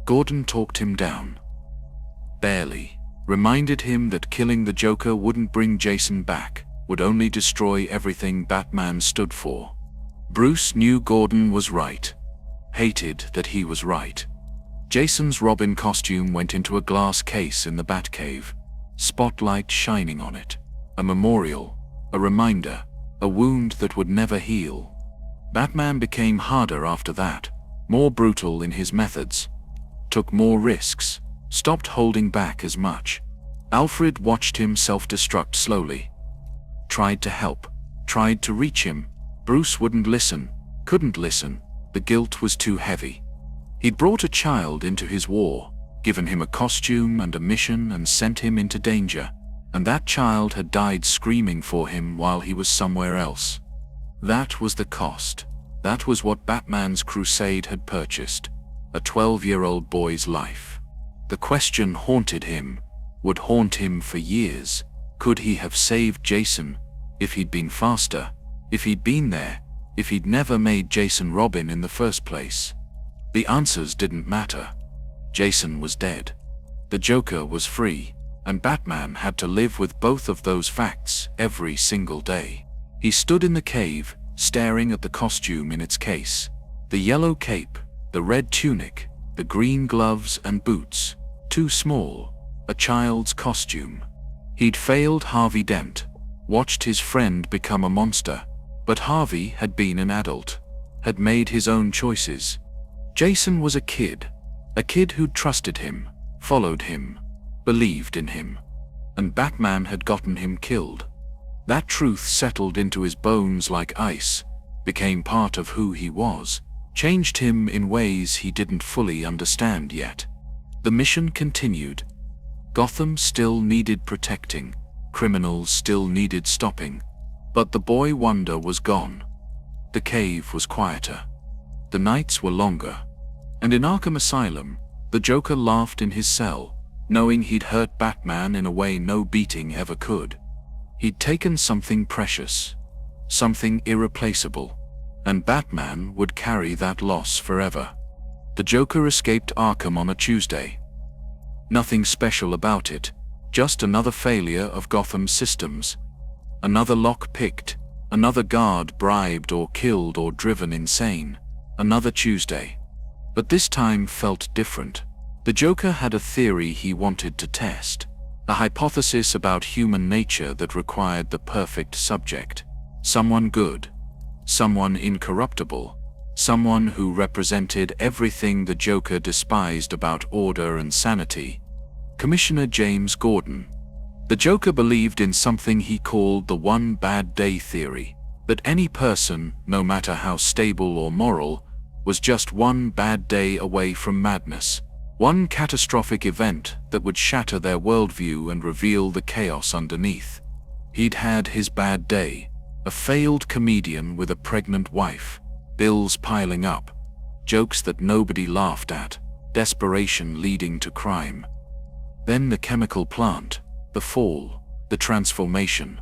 Gordon talked him down. Barely. Reminded him that killing the Joker wouldn't bring Jason back, would only destroy everything Batman stood for. Bruce knew Gordon was right. Hated that he was right. Jason's Robin costume went into a glass case in the Batcave. Spotlight shining on it. A memorial, a reminder, a wound that would never heal. Batman became harder after that, more brutal in his methods. Took more risks, stopped holding back as much. Alfred watched him self-destruct slowly. Tried to help, tried to reach him. Bruce wouldn't listen, couldn't listen. The guilt was too heavy. He'd brought a child into his war, given him a costume and a mission and sent him into danger, and that child had died screaming for him while he was somewhere else. That was the cost. That was what Batman's crusade had purchased. A 12-year-old boy's life. The question haunted him, would haunt him for years. Could he have saved Jason, if he'd been faster, if he'd been there, if he'd never made Jason Robin in the first place? The answers didn't matter. Jason was dead. The Joker was free, and Batman had to live with both of those facts every single day. He stood in the cave, staring at the costume in its case. The yellow cape, the red tunic, the green gloves and boots. Too small, a child's costume. He'd failed Harvey Dent, watched his friend become a monster, but Harvey had been an adult, had made his own choices. Jason was a kid who'd trusted him, followed him, believed in him, and Batman had gotten him killed. That truth settled into his bones like ice, became part of who he was, changed him in ways he didn't fully understand yet. The mission continued. Gotham still needed protecting, criminals still needed stopping, but the boy wonder was gone. The cave was quieter. The nights were longer. And in Arkham Asylum, the Joker laughed in his cell, knowing he'd hurt Batman in a way no beating ever could. He'd taken something precious, something irreplaceable, and Batman would carry that loss forever. The Joker escaped Arkham on a Tuesday. Nothing special about it, just another failure of Gotham's systems. Another lock picked, another guard bribed or killed or driven insane. Another Tuesday. But this time felt different. The Joker had a theory he wanted to test, a hypothesis about human nature that required the perfect subject. Someone good, someone incorruptible, someone who represented everything the Joker despised about order and sanity. Commissioner James Gordon. The Joker believed in something he called the one bad day theory, that any person, no matter how stable or moral, was just one bad day away from madness, one catastrophic event that would shatter their worldview and reveal the chaos underneath. He'd had his bad day, a failed comedian with a pregnant wife, bills piling up, jokes that nobody laughed at, desperation leading to crime. Then the chemical plant, the fall, the transformation.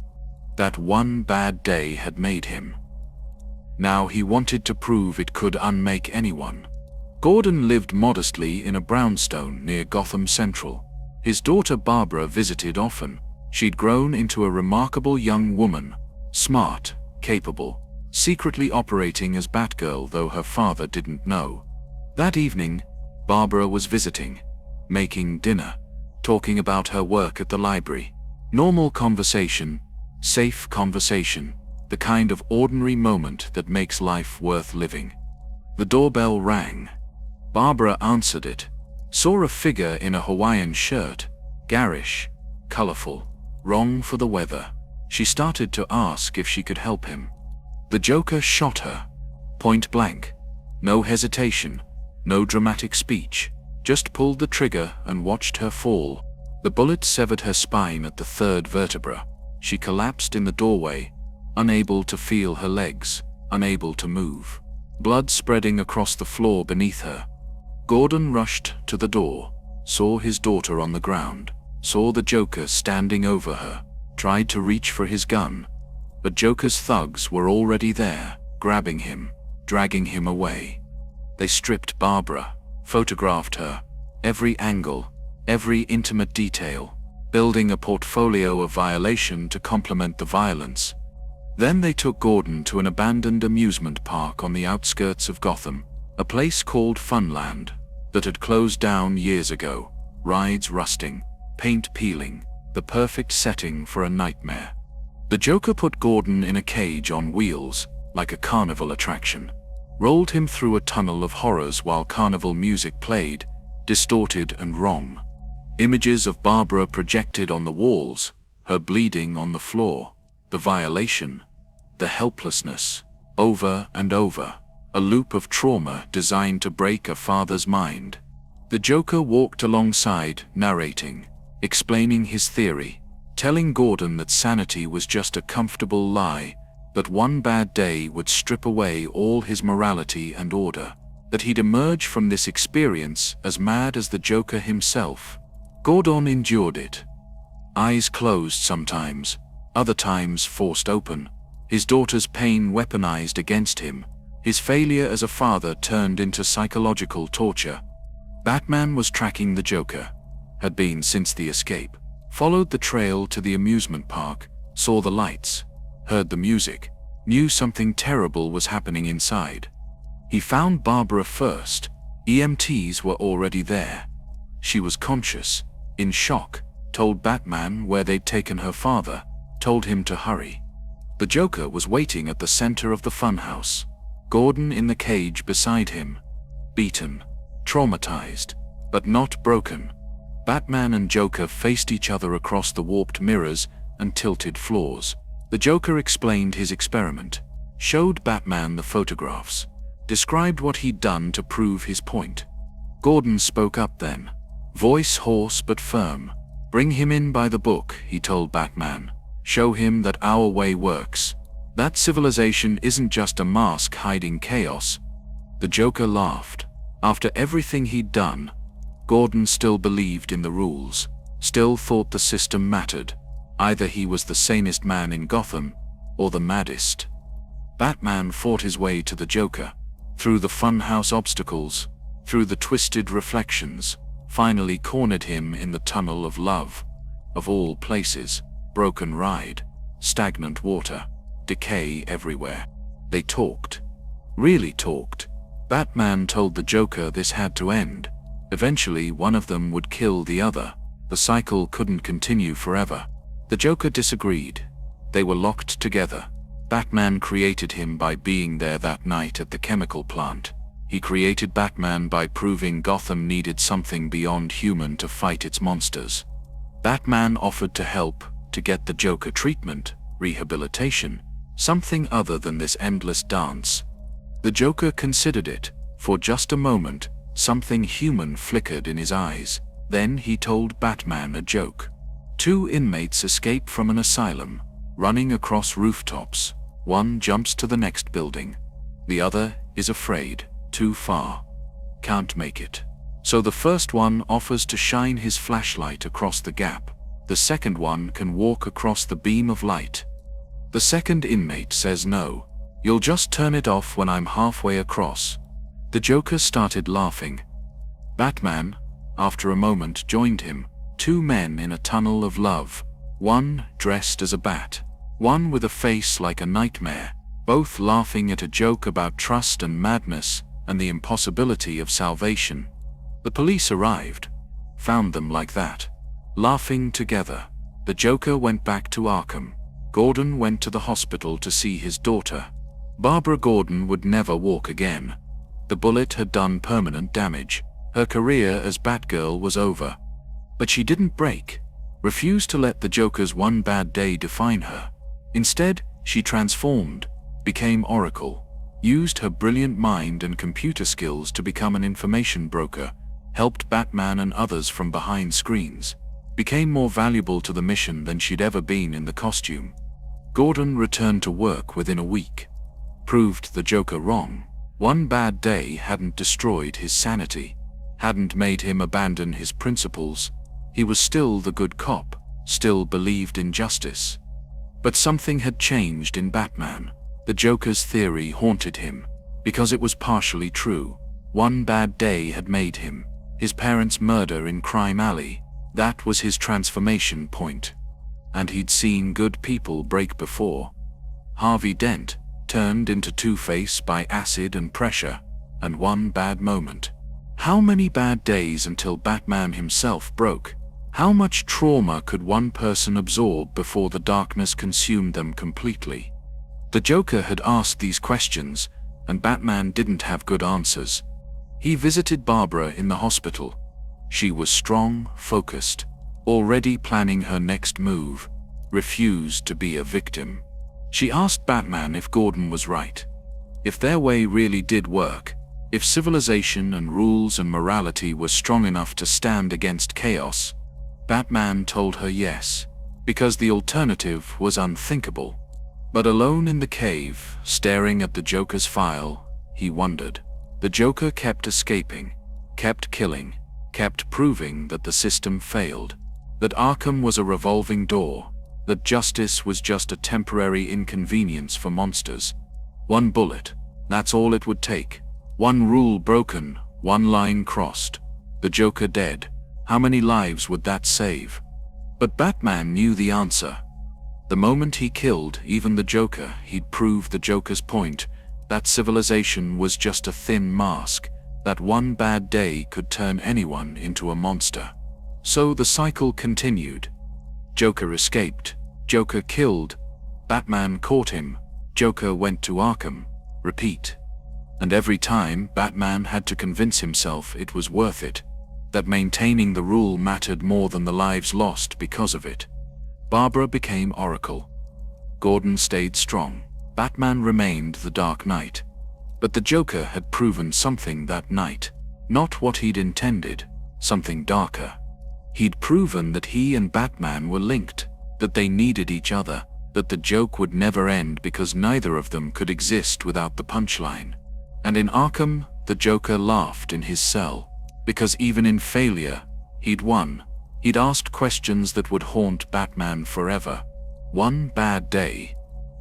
That one bad day had made him. Now he wanted to prove it could unmake anyone. Gordon lived modestly in a brownstone near Gotham Central. His daughter Barbara visited often. She'd grown into a remarkable young woman, smart, capable, secretly operating as Batgirl, though her father didn't know. That evening, Barbara was visiting, making dinner, talking about her work at the library. Normal conversation, safe conversation, the kind of ordinary moment that makes life worth living. The doorbell rang. Barbara answered it, saw a figure in a Hawaiian shirt, garish, colorful, wrong for the weather. She started to ask if she could help him. The Joker shot her, point blank. No hesitation, no dramatic speech, just pulled the trigger and watched her fall. The bullet severed her spine at the third vertebra. She collapsed in the doorway, unable to feel her legs, unable to move. Blood spreading across the floor beneath her. Gordon rushed to the door, saw his daughter on the ground, saw the Joker standing over her, tried to reach for his gun. But Joker's thugs were already there, grabbing him, dragging him away. They stripped Barbara, photographed her, every angle, every intimate detail, building a portfolio of violation to complement the violence. Then they took Gordon to an abandoned amusement park on the outskirts of Gotham, a place called Funland, that had closed down years ago, rides rusting, paint peeling, the perfect setting for a nightmare. The Joker put Gordon in a cage on wheels, like a carnival attraction, rolled him through a tunnel of horrors while carnival music played, distorted and wrong. Images of Barbara projected on the walls, her bleeding on the floor, the violation, the helplessness, over and over, a loop of trauma designed to break a father's mind. The Joker walked alongside, narrating, explaining his theory, telling Gordon that sanity was just a comfortable lie, that one bad day would strip away all his morality and order, that he'd emerge from this experience as mad as the Joker himself. Gordon endured it. Eyes closed sometimes, other times forced open, his daughter's pain weaponized against him, his failure as a father turned into psychological torture. Batman was tracking the Joker, had been since the escape, followed the trail to the amusement park, saw the lights, heard the music, knew something terrible was happening inside. He found Barbara first. EMTs were already there. She was conscious, in shock, told Batman where they'd taken her father, told him to hurry. The Joker was waiting at the center of the funhouse, Gordon in the cage beside him, beaten, traumatized, but not broken. Batman and Joker faced each other across the warped mirrors and tilted floors. The Joker explained his experiment, showed Batman the photographs, described what he'd done to prove his point. Gordon spoke up then, voice hoarse but firm. "Bring him in by the book," he told Batman. "Show him that our way works. That civilization isn't just a mask hiding chaos." The Joker laughed. After everything he'd done, Gordon still believed in the rules, still thought the system mattered. Either he was the sanest man in Gotham, or the maddest. Batman fought his way to the Joker, through the funhouse obstacles, through the twisted reflections, finally cornered him in the tunnel of love. Of all places, broken ride, stagnant water, decay everywhere. They talked. Really talked. Batman told the Joker this had to end. Eventually one of them would kill the other. The cycle couldn't continue forever. The Joker disagreed. They were locked together. Batman created him by being there that night at the chemical plant. He created Batman by proving Gotham needed something beyond human to fight its monsters. Batman offered to help, to get the Joker treatment, rehabilitation, something other than this endless dance. The Joker considered it. For just a moment, something human flickered in his eyes. Then he told Batman a joke. 2 inmates escape from an asylum, running across rooftops. One jumps to the next building. The other is afraid, too far. Can't make it. So the first one offers to shine his flashlight across the gap. The second one can walk across the beam of light. The second inmate says no. "You'll just turn it off when I'm halfway across." The Joker started laughing. Batman, after a moment, joined him. 2 men in a tunnel of love. One dressed as a bat. One with a face like a nightmare. Both laughing at a joke about trust and madness, and the impossibility of salvation. The police arrived. Found them like that. Laughing together. The Joker went back to Arkham. Gordon went to the hospital to see his daughter. Barbara Gordon would never walk again. The bullet had done permanent damage. Her career as Batgirl was over. But she didn't break. Refused to let the Joker's one bad day define her. Instead, she transformed, became Oracle, used her brilliant mind and computer skills to become an information broker, helped Batman and others from behind screens, became more valuable to the mission than she'd ever been in the costume. Gordon returned to work within a week. Proved the Joker wrong. One bad day hadn't destroyed his sanity, hadn't made him abandon his principles. He was still the good cop, still believed in justice. But something had changed in Batman. The Joker's theory haunted him, because it was partially true. One bad day had made him. His parents' murder in Crime Alley. That was his transformation point. And he'd seen good people break before. Harvey Dent, turned into Two-Face by acid and pressure, and one bad moment. How many bad days until Batman himself broke? How much trauma could one person absorb before the darkness consumed them completely? The Joker had asked these questions, and Batman didn't have good answers. He visited Barbara in the hospital. She was strong, focused, already planning her next move, refused to be a victim. She asked Batman if Gordon was right. If their way really did work, if civilization and rules and morality were strong enough to stand against chaos. Batman told her yes, because the alternative was unthinkable. But alone in the cave, staring at the Joker's file, he wondered. The Joker kept escaping, kept killing, kept proving that the system failed, that Arkham was a revolving door, that justice was just a temporary inconvenience for monsters. One bullet, that's all it would take. One rule broken, one line crossed. The Joker dead. How many lives would that save? But Batman knew the answer. The moment he killed even the Joker, he'd proved the Joker's point, that civilization was just a thin mask, that one bad day could turn anyone into a monster. So the cycle continued. Joker escaped. Joker killed. Batman caught him. Joker went to Arkham. Repeat. And every time, Batman had to convince himself it was worth it, that maintaining the rule mattered more than the lives lost because of it. Barbara became Oracle. Gordon stayed strong. Batman remained the Dark Knight. But the Joker had proven something that night. Not what he'd intended, something darker. He'd proven that he and Batman were linked, that they needed each other, that the joke would never end because neither of them could exist without the punchline. And in Arkham, the Joker laughed in his cell, because even in failure, he'd won. He'd asked questions that would haunt Batman forever. One bad day.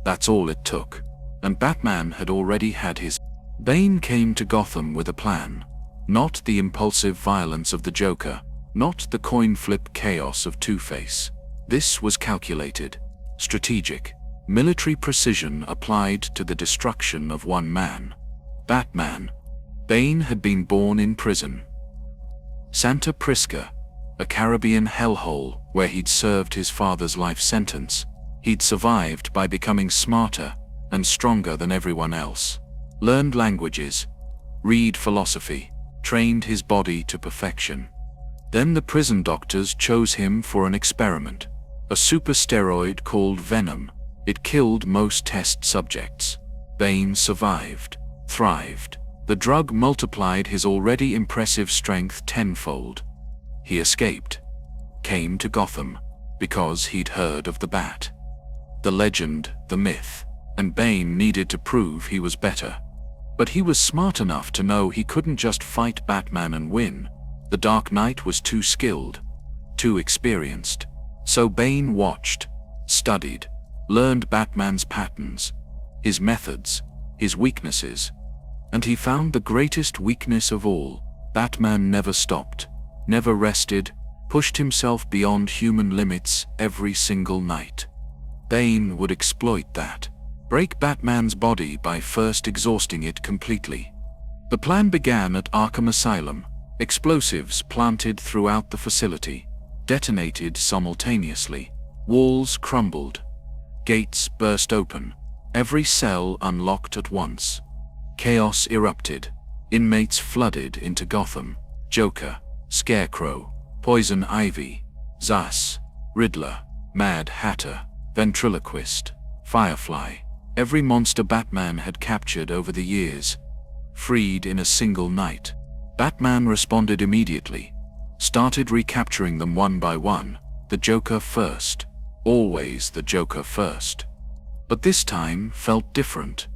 That's all it took. And Batman had already had his. Bane came to Gotham with a plan. Not the impulsive violence of the Joker, not the coin-flip chaos of Two-Face. This was calculated, strategic, military precision applied to the destruction of one man. Batman. Bane had been born in prison. Santa Prisca, a Caribbean hellhole where he'd served his father's life sentence. He'd survived by becoming smarter and stronger than everyone else. Learned languages, read philosophy, trained his body to perfection. Then the prison doctors chose him for an experiment, a super steroid called Venom. It killed most test subjects. Bane survived, thrived. The drug multiplied his already impressive strength tenfold. He escaped, came to Gotham, because he'd heard of the Bat. The legend, the myth, and Bane needed to prove he was better. But he was smart enough to know he couldn't just fight Batman and win. The Dark Knight was too skilled, too experienced. So Bane watched, studied, learned Batman's patterns, his methods, his weaknesses. And he found the greatest weakness of all. Batman never stopped, never rested, pushed himself beyond human limits every single night. Bane would exploit that. Break Batman's body by first exhausting it completely. The plan began at Arkham Asylum. Explosives planted throughout the facility, detonated simultaneously. Walls crumbled. Gates burst open. Every cell unlocked at once. Chaos erupted. Inmates flooded into Gotham. Joker, Scarecrow, Poison Ivy, Zas, Riddler, Mad Hatter, Ventriloquist, Firefly. Every monster Batman had captured over the years, freed in a single night. Batman responded immediately, started recapturing them one by one. The Joker first. Always the Joker first. But this time felt different.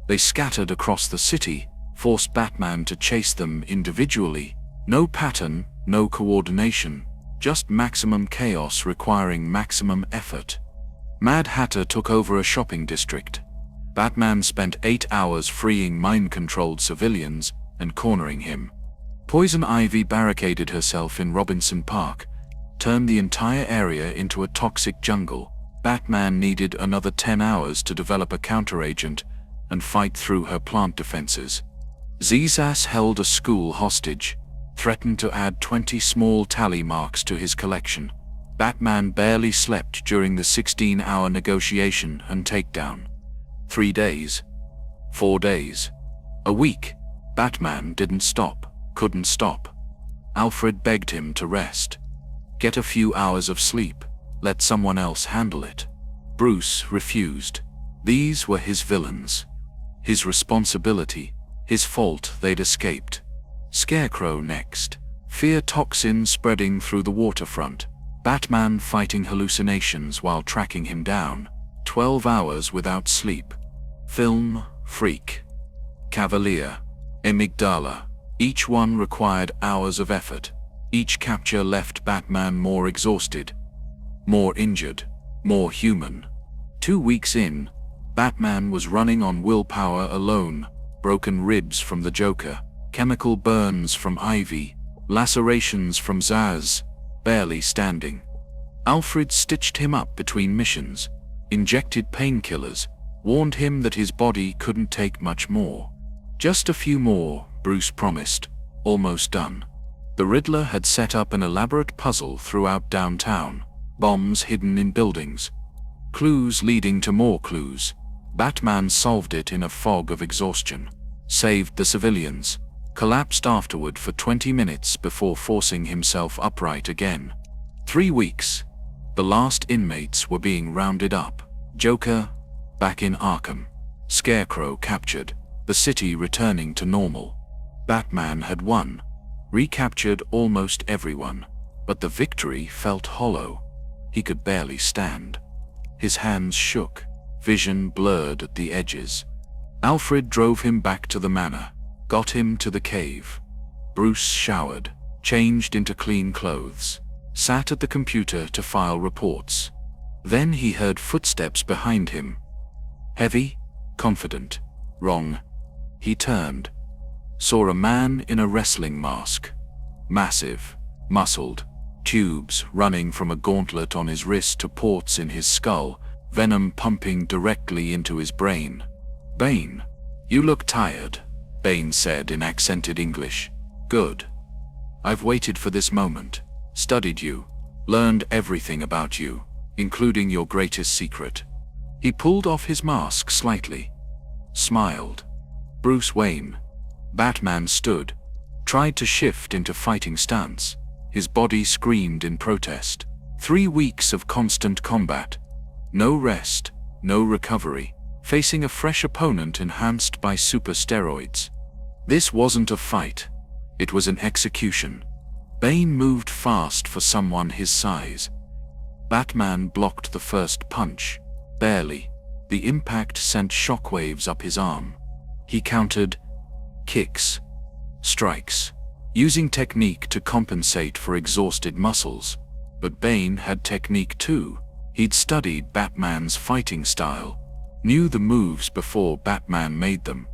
They scattered across the city, forced Batman to chase them individually. No pattern, no coordination, just maximum chaos requiring maximum effort. Mad Hatter took over a shopping district. Batman spent 8 hours freeing mind-controlled civilians and cornering him. Poison Ivy barricaded herself in Robinson Park, turned the entire area into a toxic jungle. Batman needed another 10 hours to develop a counteragent and fight through her plant defenses. Zsasz held a school hostage, threatened to add 20 small tally marks to his collection. Batman barely slept during the 16-hour negotiation and takedown. 3 days. 4 days. A week. Batman didn't stop, couldn't stop. Alfred begged him to rest. Get a few hours of sleep, let someone else handle it. Bruce refused. These were his villains. His responsibility, his fault they'd escaped. Scarecrow next. Fear toxin spreading through the waterfront. Batman fighting hallucinations while tracking him down. 12 hours without sleep. Film, Freak, Cavalier, Amygdala. Each one required hours of effort. Each capture left Batman more exhausted, more injured, more human. 2 weeks in, Batman was running on willpower alone. Broken ribs from the Joker, chemical burns from Ivy, lacerations from Zsasz, barely standing. Alfred stitched him up between missions, injected painkillers, warned him that his body couldn't take much more. Just a few more, Bruce promised. Almost done. The Riddler had set up an elaborate puzzle throughout downtown. Bombs hidden in buildings. Clues leading to more clues. Batman solved it in a fog of exhaustion. Saved the civilians. Collapsed afterward for 20 minutes before forcing himself upright again. 3 weeks. The last inmates were being rounded up. Joker, back in Arkham. Scarecrow captured, the city returning to normal. Batman had won, recaptured almost everyone, but the victory felt hollow. He could barely stand. His hands shook, vision blurred at the edges. Alfred drove him back to the manor, got him to the cave. Bruce showered, changed into clean clothes, sat at the computer to file reports. Then he heard footsteps behind him. Heavy, confident, wrong. He turned, saw a man in a wrestling mask. Massive, muscled, tubes running from a gauntlet on his wrist to ports in his skull, venom pumping directly into his brain. "Bane, you look tired," Bane said in accented English. "Good. I've waited for this moment, studied you, learned everything about you, including your greatest secret." He pulled off his mask slightly, smiled. Bruce Wayne. Batman stood, tried to shift into fighting stance. His body screamed in protest. 3 weeks of constant combat. No rest, no recovery, facing a fresh opponent enhanced by super steroids. This wasn't a fight. It was an execution. Bane moved fast for someone his size. Batman blocked the first punch, barely. The impact sent shockwaves up his arm. He countered kicks, strikes, using technique to compensate for exhausted muscles. But Bane had technique too. He'd studied Batman's fighting style, knew the moves before Batman made them.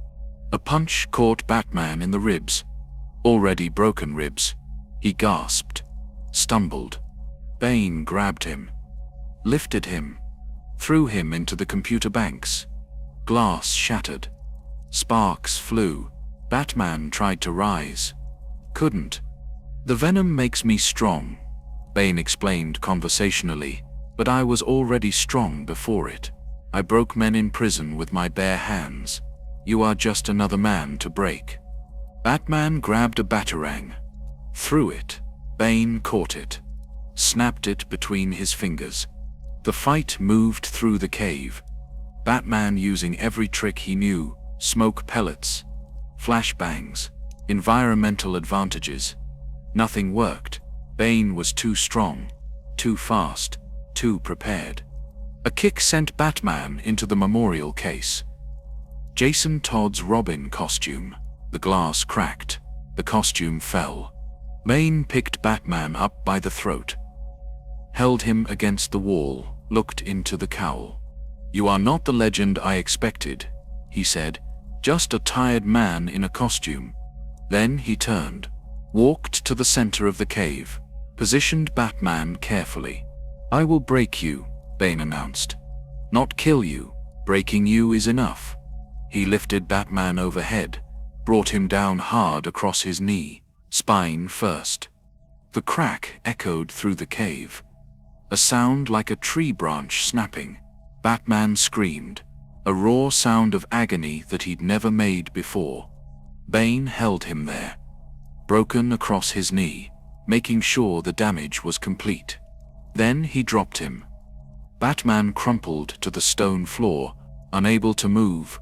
A punch caught Batman in the ribs. Already broken ribs. He gasped, stumbled. Bane grabbed him, lifted him, threw him into the computer banks. Glass shattered. Sparks flew. Batman tried to rise. Couldn't. "The venom makes me strong," Bane explained conversationally, "but I was already strong before it. I broke men in prison with my bare hands. You are just another man to break." Batman grabbed a batarang, threw it. Bane caught it, snapped it between his fingers. The fight moved through the cave. Batman using every trick he knew, smoke pellets, flashbangs, environmental advantages. Nothing worked. Bane was too strong, too fast, too prepared. A kick sent Batman into the memorial case. Jason Todd's Robin costume. The glass cracked. The costume fell. Bane picked Batman up by the throat, held him against the wall, looked into the cowl. "You are not the legend I expected," he said. "Just a tired man in a costume." Then he turned, walked to the center of the cave, positioned Batman carefully. "I will break you," Bane announced. "Not kill you. Breaking you is enough." He lifted Batman overhead, brought him down hard across his knee, spine first. The crack echoed through the cave. A sound like a tree branch snapping. Batman screamed, a raw sound of agony that he'd never made before. Bane held him there, broken across his knee, making sure the damage was complete. Then he dropped him. Batman crumpled to the stone floor, unable to move,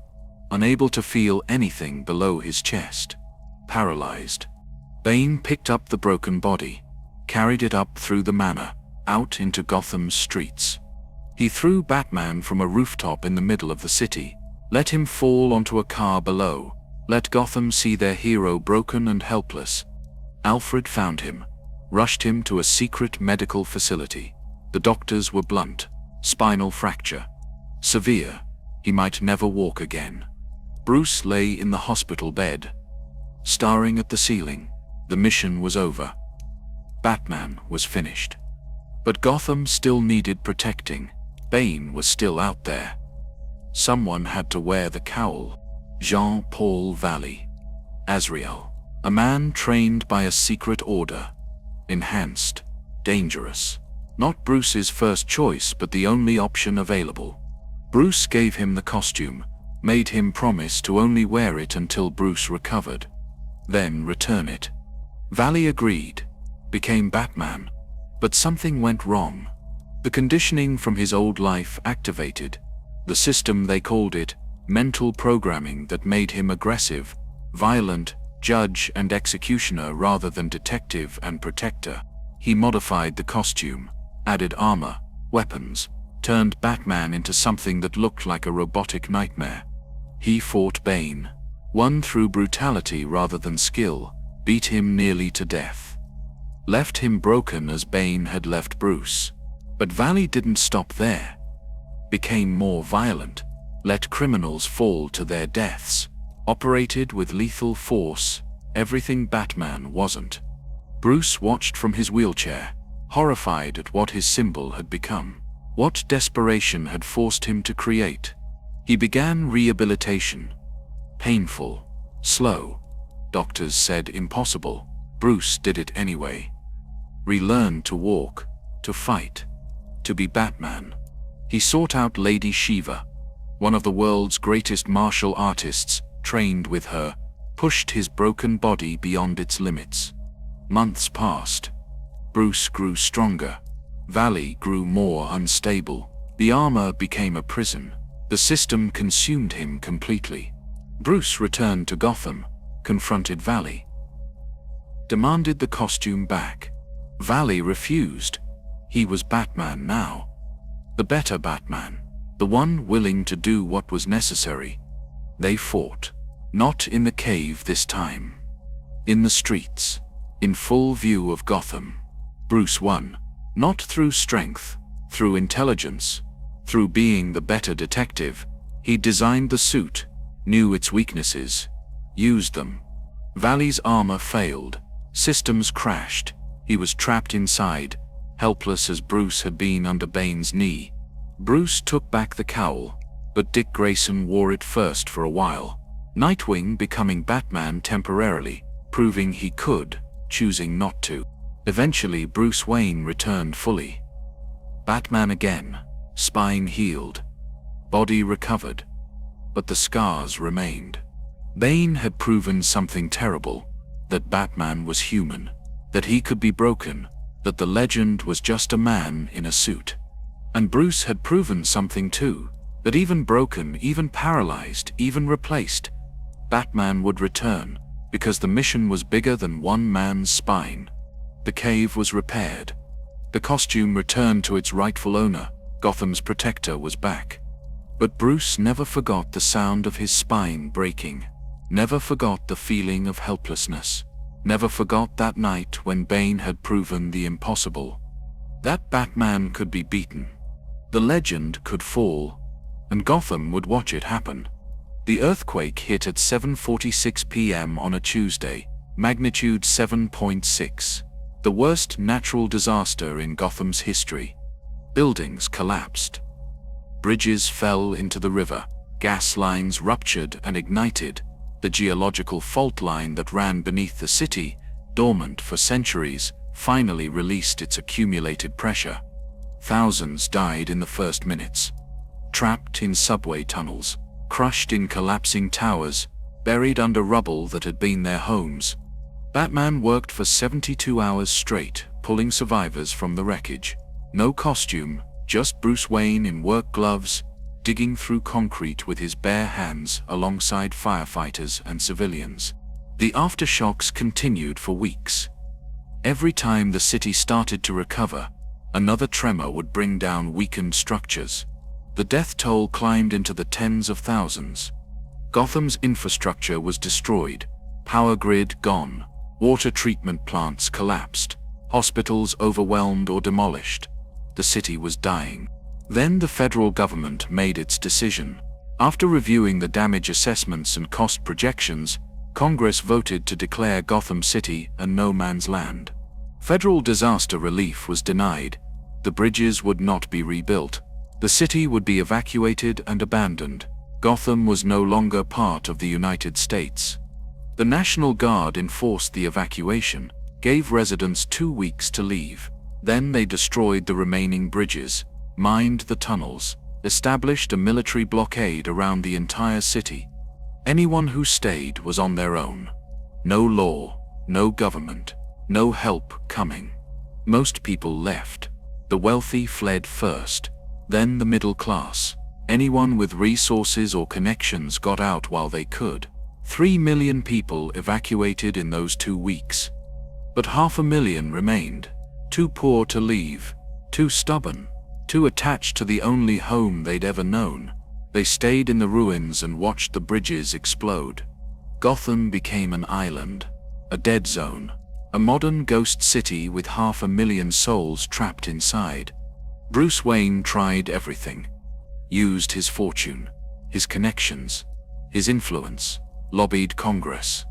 unable to feel anything below his chest. Paralyzed. Bane picked up the broken body, carried it up through the manor, out into Gotham's streets. He threw Batman from a rooftop in the middle of the city, let him fall onto a car below, let Gotham see their hero broken and helpless. Alfred found him, rushed him to a secret medical facility. The doctors were blunt. Spinal fracture. Severe. He might never walk again. Bruce lay in the hospital bed, staring at the ceiling. The mission was over. Batman was finished. But Gotham still needed protecting. Bane was still out there. Someone had to wear the cowl. Jean-Paul Valley. Azrael. A man trained by a secret order. Enhanced. Dangerous. Not Bruce's first choice, but the only option available. Bruce gave him the costume, made him promise to only wear it until Bruce recovered, then return it. Valley agreed, became Batman. But something went wrong. The conditioning from his old life activated. The system, they called it, mental programming, that made him aggressive, violent, judge and executioner rather than detective and protector. He modified the costume, added armor, weapons, turned Batman into something that looked like a robotic nightmare. He fought Bane, won through brutality rather than skill, beat him nearly to death, left him broken as Bane had left Bruce. But Valley didn't stop there. Became more violent, let criminals fall to their deaths, operated with lethal force, everything Batman wasn't. Bruce watched from his wheelchair, horrified at what his symbol had become, what desperation had forced him to create. He began rehabilitation. Painful, slow. Doctors said impossible. Bruce did it anyway. Relearned to walk, to fight, to be Batman. He sought out Lady Shiva, one of the world's greatest martial artists, trained with her, pushed his broken body beyond its limits. Months passed. Bruce grew stronger. Valley grew more unstable. The armor became a prison. The system consumed him completely. Bruce returned to Gotham, confronted Valley, demanded the costume back. Valley refused. He was Batman now. The better Batman. The one willing to do what was necessary. They fought. Not in the cave this time. In the streets. In full view of Gotham. Bruce won. Not through strength, through intelligence, through being the better detective. He designed the suit, knew its weaknesses, used them. Valley's armor failed. Systems crashed. He was trapped inside, helpless as Bruce had been under Bane's knee. Bruce took back the cowl, but Dick Grayson wore it first for a while. Nightwing becoming Batman temporarily, proving he could, choosing not to. Eventually Bruce Wayne returned fully. Batman again, spine healed, body recovered, but the scars remained. Bane had proven something terrible, that Batman was human, that he could be broken, that the legend was just a man in a suit. And Bruce had proven something too, that even broken, even paralyzed, even replaced, Batman would return, because the mission was bigger than one man's spine. The cave was repaired. The costume returned to its rightful owner. Gotham's protector was back. But Bruce never forgot the sound of his spine breaking, never forgot the feeling of helplessness, never forgot that night when Bane had proven the impossible. That Batman could be beaten. The legend could fall, and Gotham would watch it happen. The earthquake hit at 7:46 p.m. on a Tuesday, magnitude 7.6. The worst natural disaster in Gotham's history. Buildings collapsed. Bridges fell into the river. Gas lines ruptured and ignited. The geological fault line that ran beneath the city, dormant for centuries, finally released its accumulated pressure. Thousands died in the first minutes. Trapped in subway tunnels, crushed in collapsing towers, buried under rubble that had been their homes. Batman worked for 72 hours straight, pulling survivors from the wreckage. No costume, just Bruce Wayne in work gloves, digging through concrete with his bare hands alongside firefighters and civilians. The aftershocks continued for weeks. Every time the city started to recover, another tremor would bring down weakened structures. The death toll climbed into the tens of thousands. Gotham's infrastructure was destroyed, power grid gone, water treatment plants collapsed, hospitals overwhelmed or demolished. The city was dying. Then the federal government made its decision. After reviewing the damage assessments and cost projections, Congress voted to declare Gotham City a no-man's land. Federal disaster relief was denied. The bridges would not be rebuilt. The city would be evacuated and abandoned. Gotham was no longer part of the United States. The National Guard enforced the evacuation, gave residents 2 weeks to leave. Then they destroyed the remaining bridges, mined the tunnels, established a military blockade around the entire city. Anyone who stayed was on their own. No law, no government, no help coming. Most people left. The wealthy fled first, then the middle class. Anyone with resources or connections got out while they could. 3 million people evacuated in those 2 weeks. But 500,000 remained, too poor to leave, too stubborn, too attached to the only home they'd ever known. They stayed in the ruins and watched the bridges explode. Gotham became an island, a dead zone, a modern ghost city with 500,000 souls trapped inside. Bruce Wayne tried everything. Used his fortune, his connections, his influence, lobbied Congress,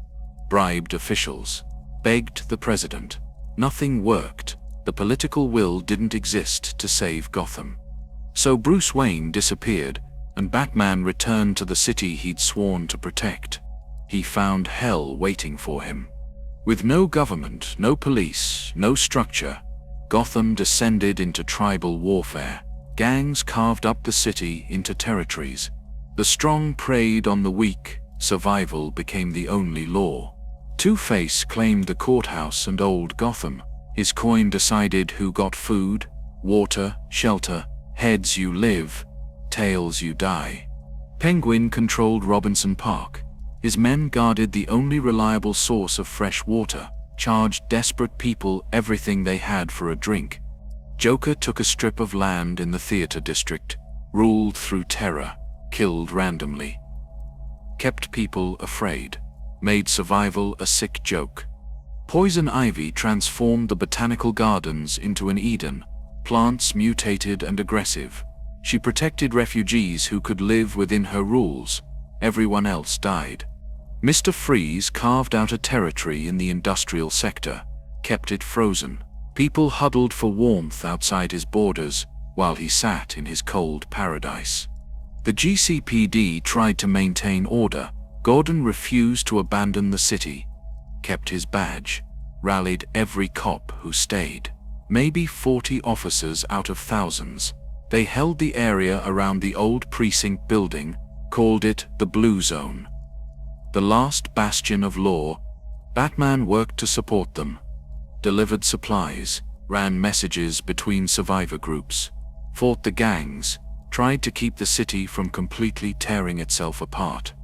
bribed officials, begged the president. Nothing worked. The political will didn't exist to save Gotham. So Bruce Wayne disappeared, and Batman returned to the city he'd sworn to protect. He found hell waiting for him. With no government, no police, no structure, Gotham descended into tribal warfare. Gangs carved up the city into territories. The strong preyed on the weak. Survival became the only law. Two-Face claimed the courthouse and old Gotham. His coin decided who got food, water, shelter. Heads you live, tails you die. Penguin controlled Robinson Park. His men guarded the only reliable source of fresh water, charged desperate people everything they had for a drink. Joker took a strip of land in the theater district, ruled through terror, killed randomly. Kept people afraid, made survival a sick joke. Poison Ivy transformed the botanical gardens into an Eden. Plants mutated and aggressive. She protected refugees who could live within her rules. Everyone else died. Mr. Freeze carved out a territory in the industrial sector, kept it frozen. People huddled for warmth outside his borders, while he sat in his cold paradise. The GCPD tried to maintain order. Gordon refused to abandon the city, kept his badge, rallied every cop who stayed. Maybe 40 officers out of thousands. They held the area around the old precinct building, called it the Blue Zone. The last bastion of law. Batman worked to support them. Delivered supplies, ran messages between survivor groups, fought the gangs, tried to keep the city from completely tearing itself apart.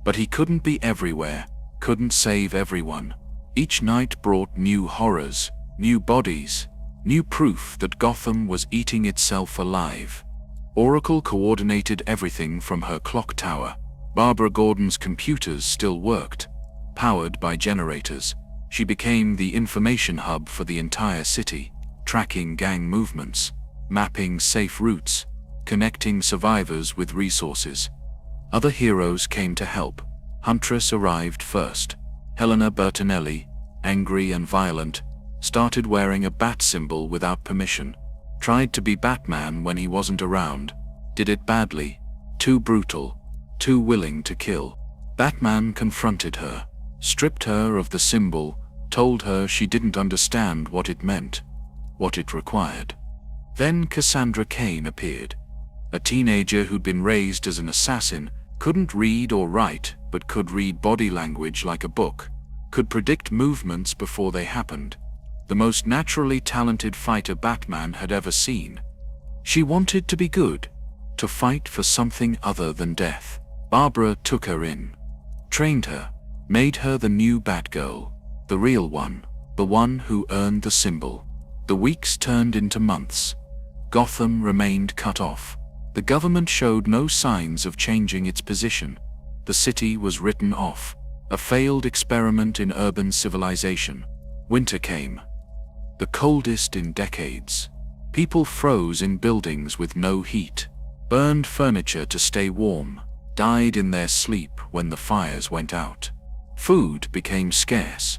But he couldn't be everywhere, couldn't save everyone. Each night brought new horrors, new bodies, new proof that Gotham was eating itself alive. Oracle coordinated everything from her clock tower. Barbara Gordon's computers still worked, powered by generators. She became the information hub for the entire city, tracking gang movements, mapping safe routes, connecting survivors with resources. Other heroes came to help. Huntress arrived first. Helena Bertinelli, angry and violent, started wearing a bat symbol without permission. Tried to be Batman when he wasn't around. Did it badly. Too brutal. Too willing to kill. Batman confronted her, stripped her of the symbol, told her she didn't understand what it meant, what it required. Then Cassandra Cain appeared. A teenager who'd been raised as an assassin, couldn't read or write, but could read body language like a book, could predict movements before they happened. The most naturally talented fighter Batman had ever seen. She wanted to be good, to fight for something other than death. Barbara took her in, trained her, made her the new Batgirl, the real one, the one who earned the symbol. The weeks turned into months. Gotham remained cut off. The government showed no signs of changing its position. The city was written off, a failed experiment in urban civilization. Winter came, the coldest in decades. People froze in buildings with no heat, burned furniture to stay warm, died in their sleep when the fires went out. Food became scarce.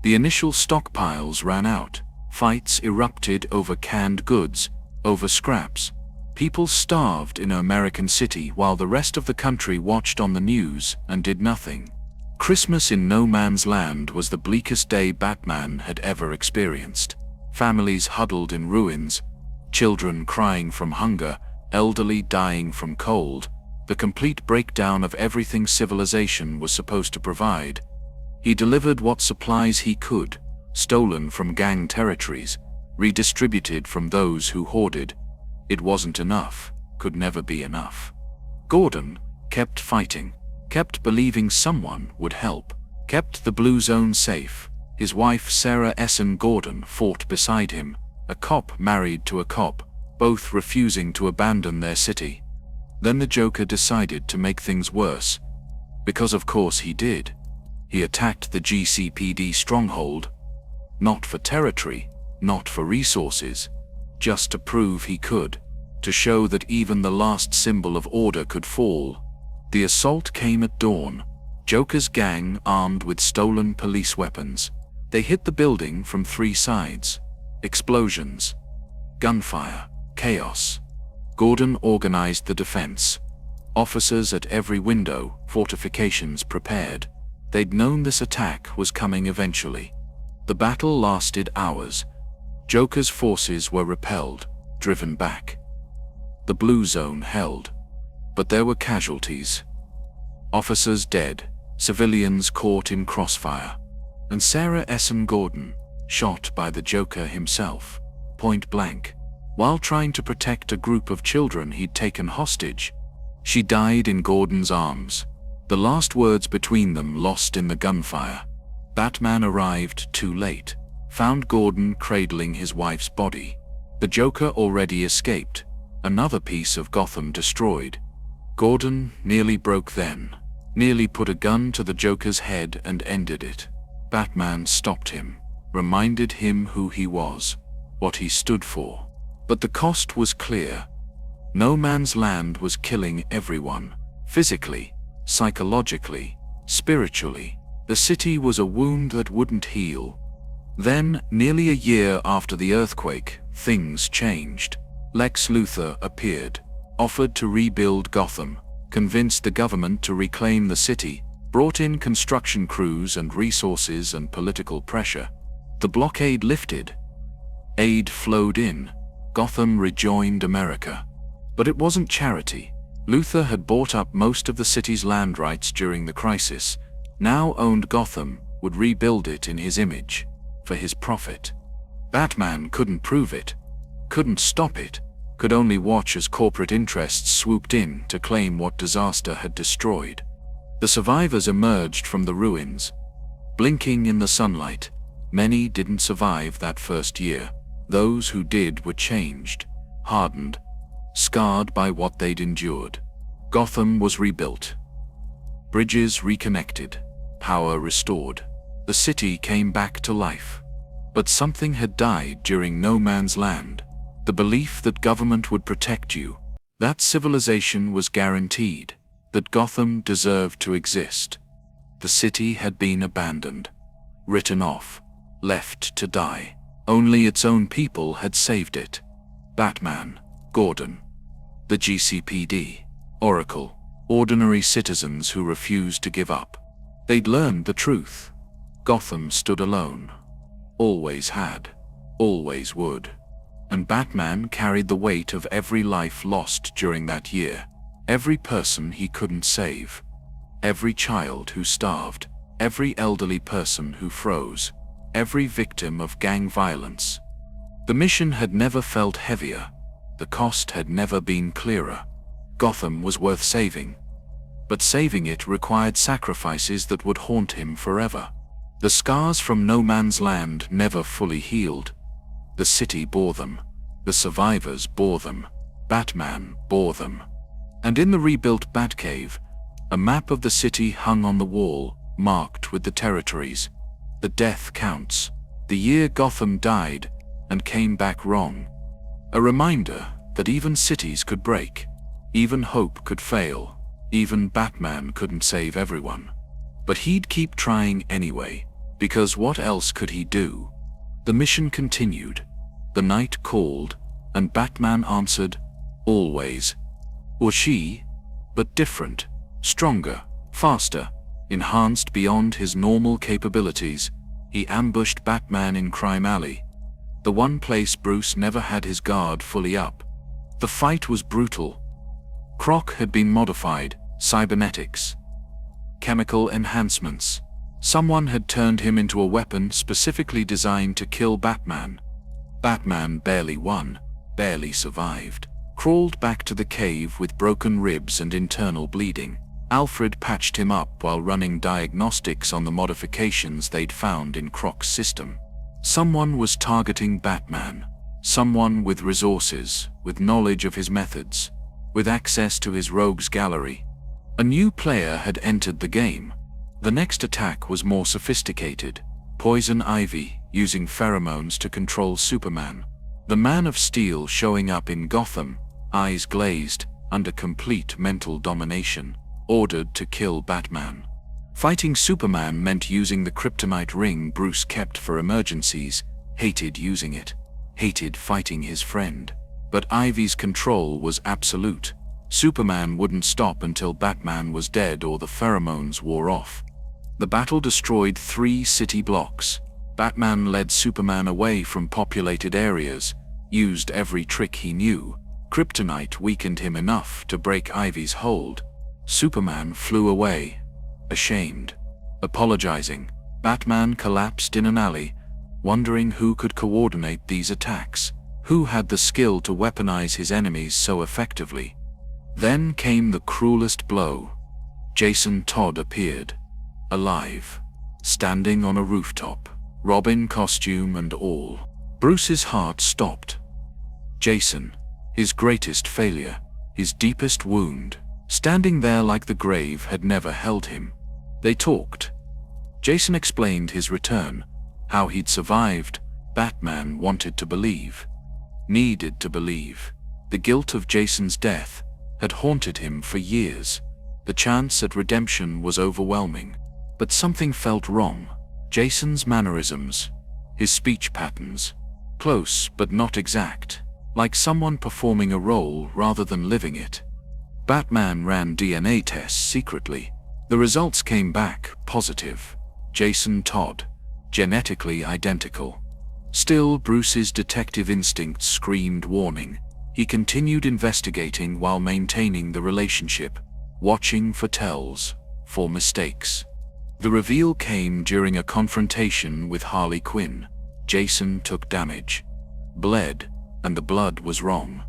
The initial stockpiles ran out. Fights erupted over canned goods, over scraps. People starved in American City while the rest of the country watched on the news and did nothing. Christmas in No Man's Land was the bleakest day Batman had ever experienced. Families huddled in ruins, children crying from hunger, elderly dying from cold, the complete breakdown of everything civilization was supposed to provide. He delivered what supplies he could, stolen from gang territories, redistributed from those who hoarded. It wasn't enough, could never be enough. Gordon kept fighting, kept believing someone would help, kept the Blue Zone safe. His wife Sarah Essen Gordon fought beside him, a cop married to a cop, both refusing to abandon their city. Then the Joker decided to make things worse. Because of course he did. He attacked the GCPD stronghold. Not for territory, not for resources, just to prove he could, to show that even the last symbol of order could fall. The assault came at dawn. Joker's gang armed with stolen police weapons. They hit the building from 3 sides. Explosions, gunfire, chaos. Gordon organized the defense. Officers at every window, fortifications prepared. They'd known this attack was coming eventually. The battle lasted hours. Joker's forces were repelled, driven back. The Blue Zone held. But there were casualties. Officers dead, civilians caught in crossfire. And Sarah Essen Gordon, shot by the Joker himself, point blank, while trying to protect a group of children he'd taken hostage. She died in Gordon's arms, the last words between them lost in the gunfire. Batman arrived too late, found Gordon cradling his wife's body. The Joker already escaped, another piece of Gotham destroyed. Gordon nearly broke then, nearly put a gun to the Joker's head and ended it. Batman stopped him, reminded him who he was, what he stood for. But the cost was clear. No Man's Land was killing everyone, physically, psychologically, spiritually. The city was a wound that wouldn't heal. Then, nearly a year after the earthquake, things changed. Lex Luthor appeared, offered to rebuild Gotham, convinced the government to reclaim the city, brought in construction crews and resources and political pressure. The blockade lifted. Aid flowed in. Gotham rejoined America. But it wasn't charity. Luthor had bought up most of the city's land rights during the crisis, now owned Gotham, would rebuild it in his image, for his profit. Batman couldn't prove it, couldn't stop it, could only watch as corporate interests swooped in to claim what disaster had destroyed. The survivors emerged from the ruins, blinking in the sunlight. Many didn't survive that first year. Those who did were changed, hardened, scarred by what they'd endured. Gotham was rebuilt. Bridges reconnected, power restored. The city came back to life. But something had died during No Man's Land. The belief that government would protect you, that civilization was guaranteed, that Gotham deserved to exist. The city had been abandoned, written off, left to die. Only its own people had saved it. Batman, Gordon, the GCPD, Oracle, ordinary citizens who refused to give up. They'd learned the truth. Gotham stood alone. Always had. Always would. And Batman carried the weight of every life lost during that year. Every person he couldn't save. Every child who starved. Every elderly person who froze. Every victim of gang violence. The mission had never felt heavier. The cost had never been clearer. Gotham was worth saving. But saving it required sacrifices that would haunt him forever. The scars from No Man's Land never fully healed. The city bore them. The survivors bore them. Batman bore them. And in the rebuilt Batcave, a map of the city hung on the wall, marked with the territories. The death counts. The year Gotham died and came back wrong. A reminder that even cities could break. Even hope could fail. Even Batman couldn't save everyone. But he'd keep trying anyway, because what else could he do? The mission continued. The night called, and Batman answered, always. Or she, but different, stronger, faster, enhanced beyond his normal capabilities. He ambushed Batman in Crime Alley, the one place Bruce never had his guard fully up. The fight was brutal. Croc had been modified, cybernetics, chemical enhancements. Someone had turned him into a weapon specifically designed to kill Batman. Batman barely won, barely survived. crawled back to the cave with broken ribs and internal bleeding. Alfred patched him up while running diagnostics on the modifications they'd found in Croc's system. Someone was targeting Batman. Someone with resources, with knowledge of his methods, with access to his rogues gallery. A new player had entered the game. The next attack was more sophisticated. Poison Ivy, using pheromones to control Superman. The Man of Steel showing up in Gotham, eyes glazed, under complete mental domination, ordered to kill Batman. Fighting Superman meant using the kryptonite ring Bruce kept for emergencies, hated using it, hated fighting his friend. But Ivy's control was absolute. Superman wouldn't stop until Batman was dead or the pheromones wore off. The battle destroyed 3 city blocks. Batman led Superman away from populated areas, used every trick he knew. Kryptonite weakened him enough to break Ivy's hold. Superman flew away, ashamed, apologizing. Batman collapsed in an alley, wondering who could coordinate these attacks, who had the skill to weaponize his enemies so effectively. Then came the cruelest blow. Jason Todd appeared, alive, standing on a rooftop, Robin costume and all. Bruce's heart stopped. Jason, his greatest failure, his deepest wound, standing there like the grave had never held him. They talked. Jason explained his return, how he'd survived. Batman wanted to believe, needed to believe. The guilt of Jason's death had haunted him for years. The chance at redemption was overwhelming. But something felt wrong. Jason's mannerisms, his speech patterns, close but not exact, like someone performing a role rather than living it. Batman ran DNA tests secretly. The results came back positive. Jason Todd, genetically identical. Still, Bruce's detective instincts screamed warning. He continued investigating while maintaining the relationship, watching for tells, for mistakes. The reveal came during a confrontation with Harley Quinn. Jason took damage, bled, and the blood was wrong.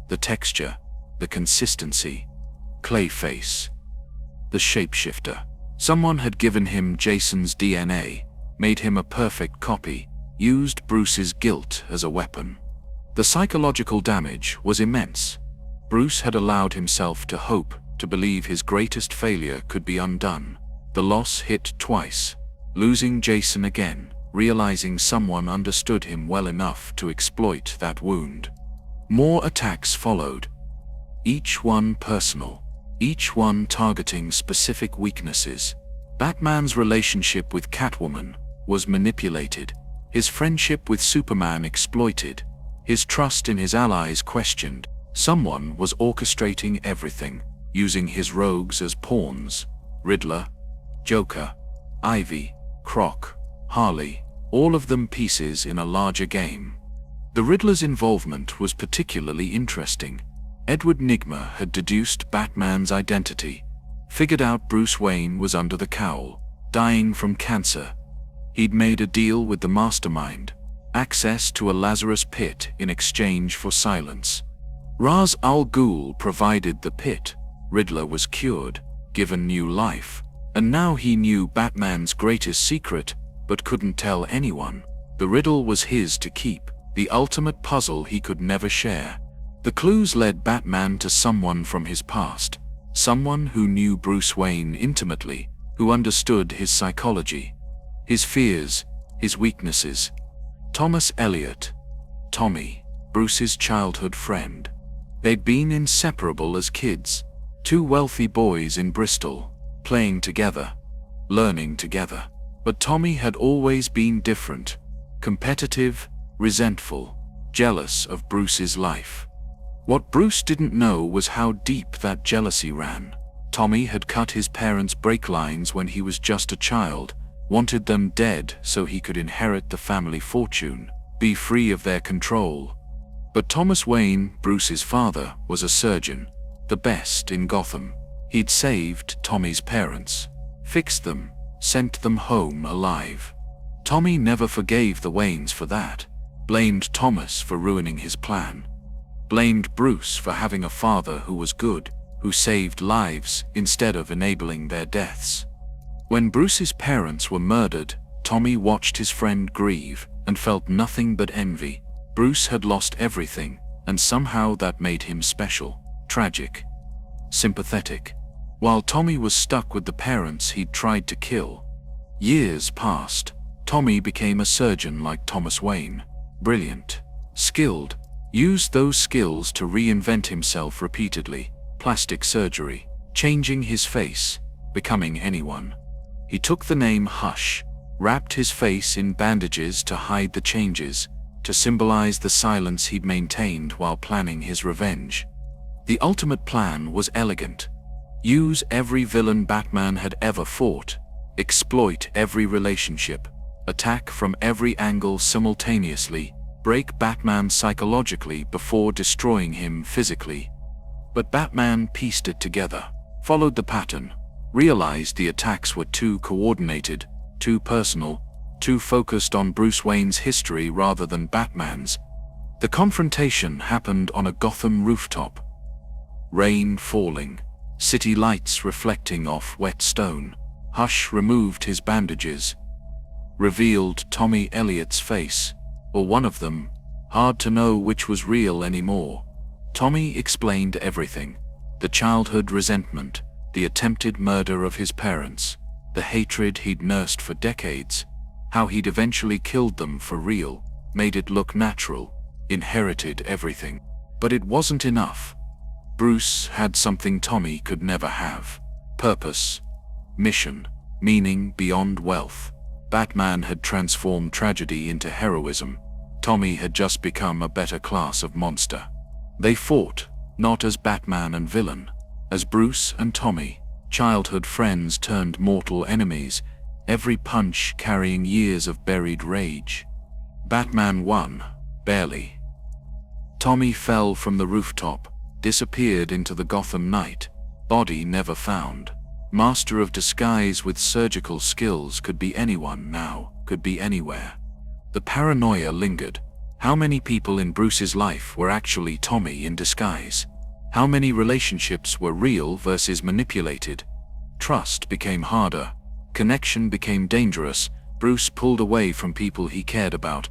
The texture, the consistency, Clayface. The shapeshifter. Someone had given him Jason's DNA, made him a perfect copy, used Bruce's guilt as a weapon. The psychological damage was immense. Bruce had allowed himself to hope, to believe his greatest failure could be undone. The loss hit twice, losing Jason again, realizing someone understood him well enough to exploit that wound. More attacks followed, each one personal, each one targeting specific weaknesses. Batman's relationship with Catwoman was manipulated, his friendship with Superman exploited, his trust in his allies questioned. Someone was orchestrating everything, using his rogues as pawns. Riddler, Joker, Ivy, Croc, Harley, all of them pieces in a larger game. The Riddler's involvement was particularly interesting. Edward Nygma had deduced Batman's identity, figured out Bruce Wayne was under the cowl, dying from cancer. He'd made a deal with the mastermind, access to a Lazarus Pit in exchange for silence. Ra's al Ghul provided the pit. Riddler was cured, given new life, and now he knew Batman's greatest secret, but couldn't tell anyone. The riddle was his to keep, the ultimate puzzle he could never share. The clues led Batman to someone from his past, someone who knew Bruce Wayne intimately, who understood his psychology, his fears, his weaknesses. Thomas Elliot, Tommy, Bruce's childhood friend. They'd been inseparable as kids, two wealthy boys in Bristol, playing together, learning together. But Tommy had always been different, competitive, resentful, jealous of Bruce's life. What Bruce didn't know was how deep that jealousy ran. Tommy had cut his parents' brake lines when he was just a child, wanted them dead so he could inherit the family fortune, be free of their control. But Thomas Wayne, Bruce's father, was a surgeon, the best in Gotham. He'd saved Tommy's parents, fixed them, sent them home alive. Tommy never forgave the Waynes for that, blamed Thomas for ruining his plan. blamed Bruce for having a father who was good, who saved lives instead of enabling their deaths. When Bruce's parents were murdered, Tommy watched his friend grieve and felt nothing but envy. Bruce had lost everything, and somehow that made him special, tragic, sympathetic. While Tommy was stuck with the parents he'd tried to kill. Years passed. Tommy became a surgeon like Thomas Wayne. Brilliant, skilled, used those skills to reinvent himself repeatedly. Plastic surgery, changing his face, becoming anyone. He took the name Hush, wrapped his face in bandages to hide the changes, to symbolize the silence he'd maintained while planning his revenge. The ultimate plan was elegant. Use every villain Batman had ever fought, exploit every relationship, attack from every angle simultaneously, break Batman psychologically before destroying him physically. But Batman pieced it together, followed the pattern, realized the attacks were too coordinated, too personal, too focused on Bruce Wayne's history rather than Batman's. The confrontation happened on a Gotham rooftop. Rain falling, city lights reflecting off wet stone. Hush removed his bandages, revealed Tommy Elliott's face, or one of them, hard to know which was real anymore. Tommy explained everything. The childhood resentment, the attempted murder of his parents, the hatred he'd nursed for decades, how he'd eventually killed them for real, made it look natural, inherited everything. But it wasn't enough. Bruce had something Tommy could never have. Purpose, mission, meaning beyond wealth. Batman had transformed tragedy into heroism. Tommy had just become a better class of monster. They fought, not as Batman and villain, as Bruce and Tommy, childhood friends turned mortal enemies, every punch carrying years of buried rage. Batman won, barely. Tommy fell from the rooftop, disappeared into the Gotham night, body never found. Master of disguise with surgical skills, could be anyone now, could be anywhere. The paranoia lingered. How many people in Bruce's life were actually Tommy in disguise? How many relationships were real versus manipulated? Trust became harder. Connection became dangerous. Bruce pulled away from people he cared about.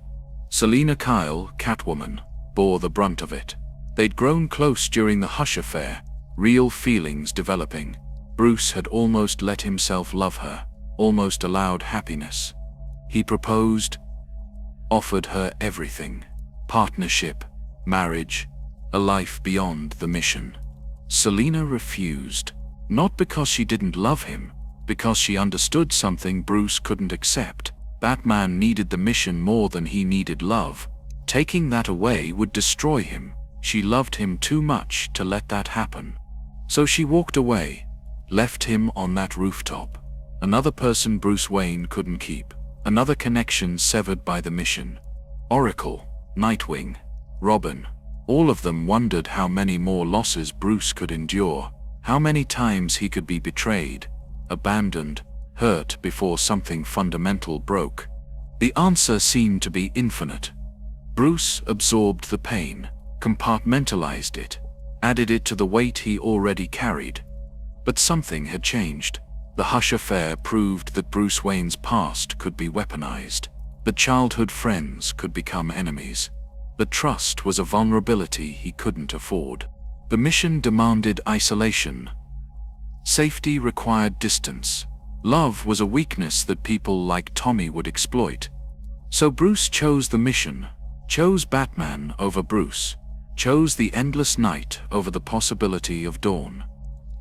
Selina Kyle, Catwoman, bore the brunt of it. They'd grown close during the Hush affair, real feelings developing. Bruce had almost let himself love her, almost allowed happiness. He proposed, offered her everything. Partnership, marriage, a life beyond the mission. Selina refused, not because she didn't love him, because she understood something Bruce couldn't accept. Batman needed the mission more than he needed love. Taking that away would destroy him. She loved him too much to let that happen. So she walked away, left him on that rooftop. Another person Bruce Wayne couldn't keep. Another connection severed by the mission. Oracle, Nightwing, Robin, all of them wondered how many more losses Bruce could endure, how many times he could be betrayed, abandoned, hurt before something fundamental broke. The answer seemed to be infinite. Bruce absorbed the pain, compartmentalized it, added it to the weight he already carried. But something had changed. The Hush affair proved that Bruce Wayne's past could be weaponized. The childhood friends could become enemies. The trust was a vulnerability he couldn't afford. The mission demanded isolation. Safety required distance. Love was a weakness that people like Tommy would exploit. So Bruce chose the mission, chose Batman over Bruce, chose the endless night over the possibility of dawn.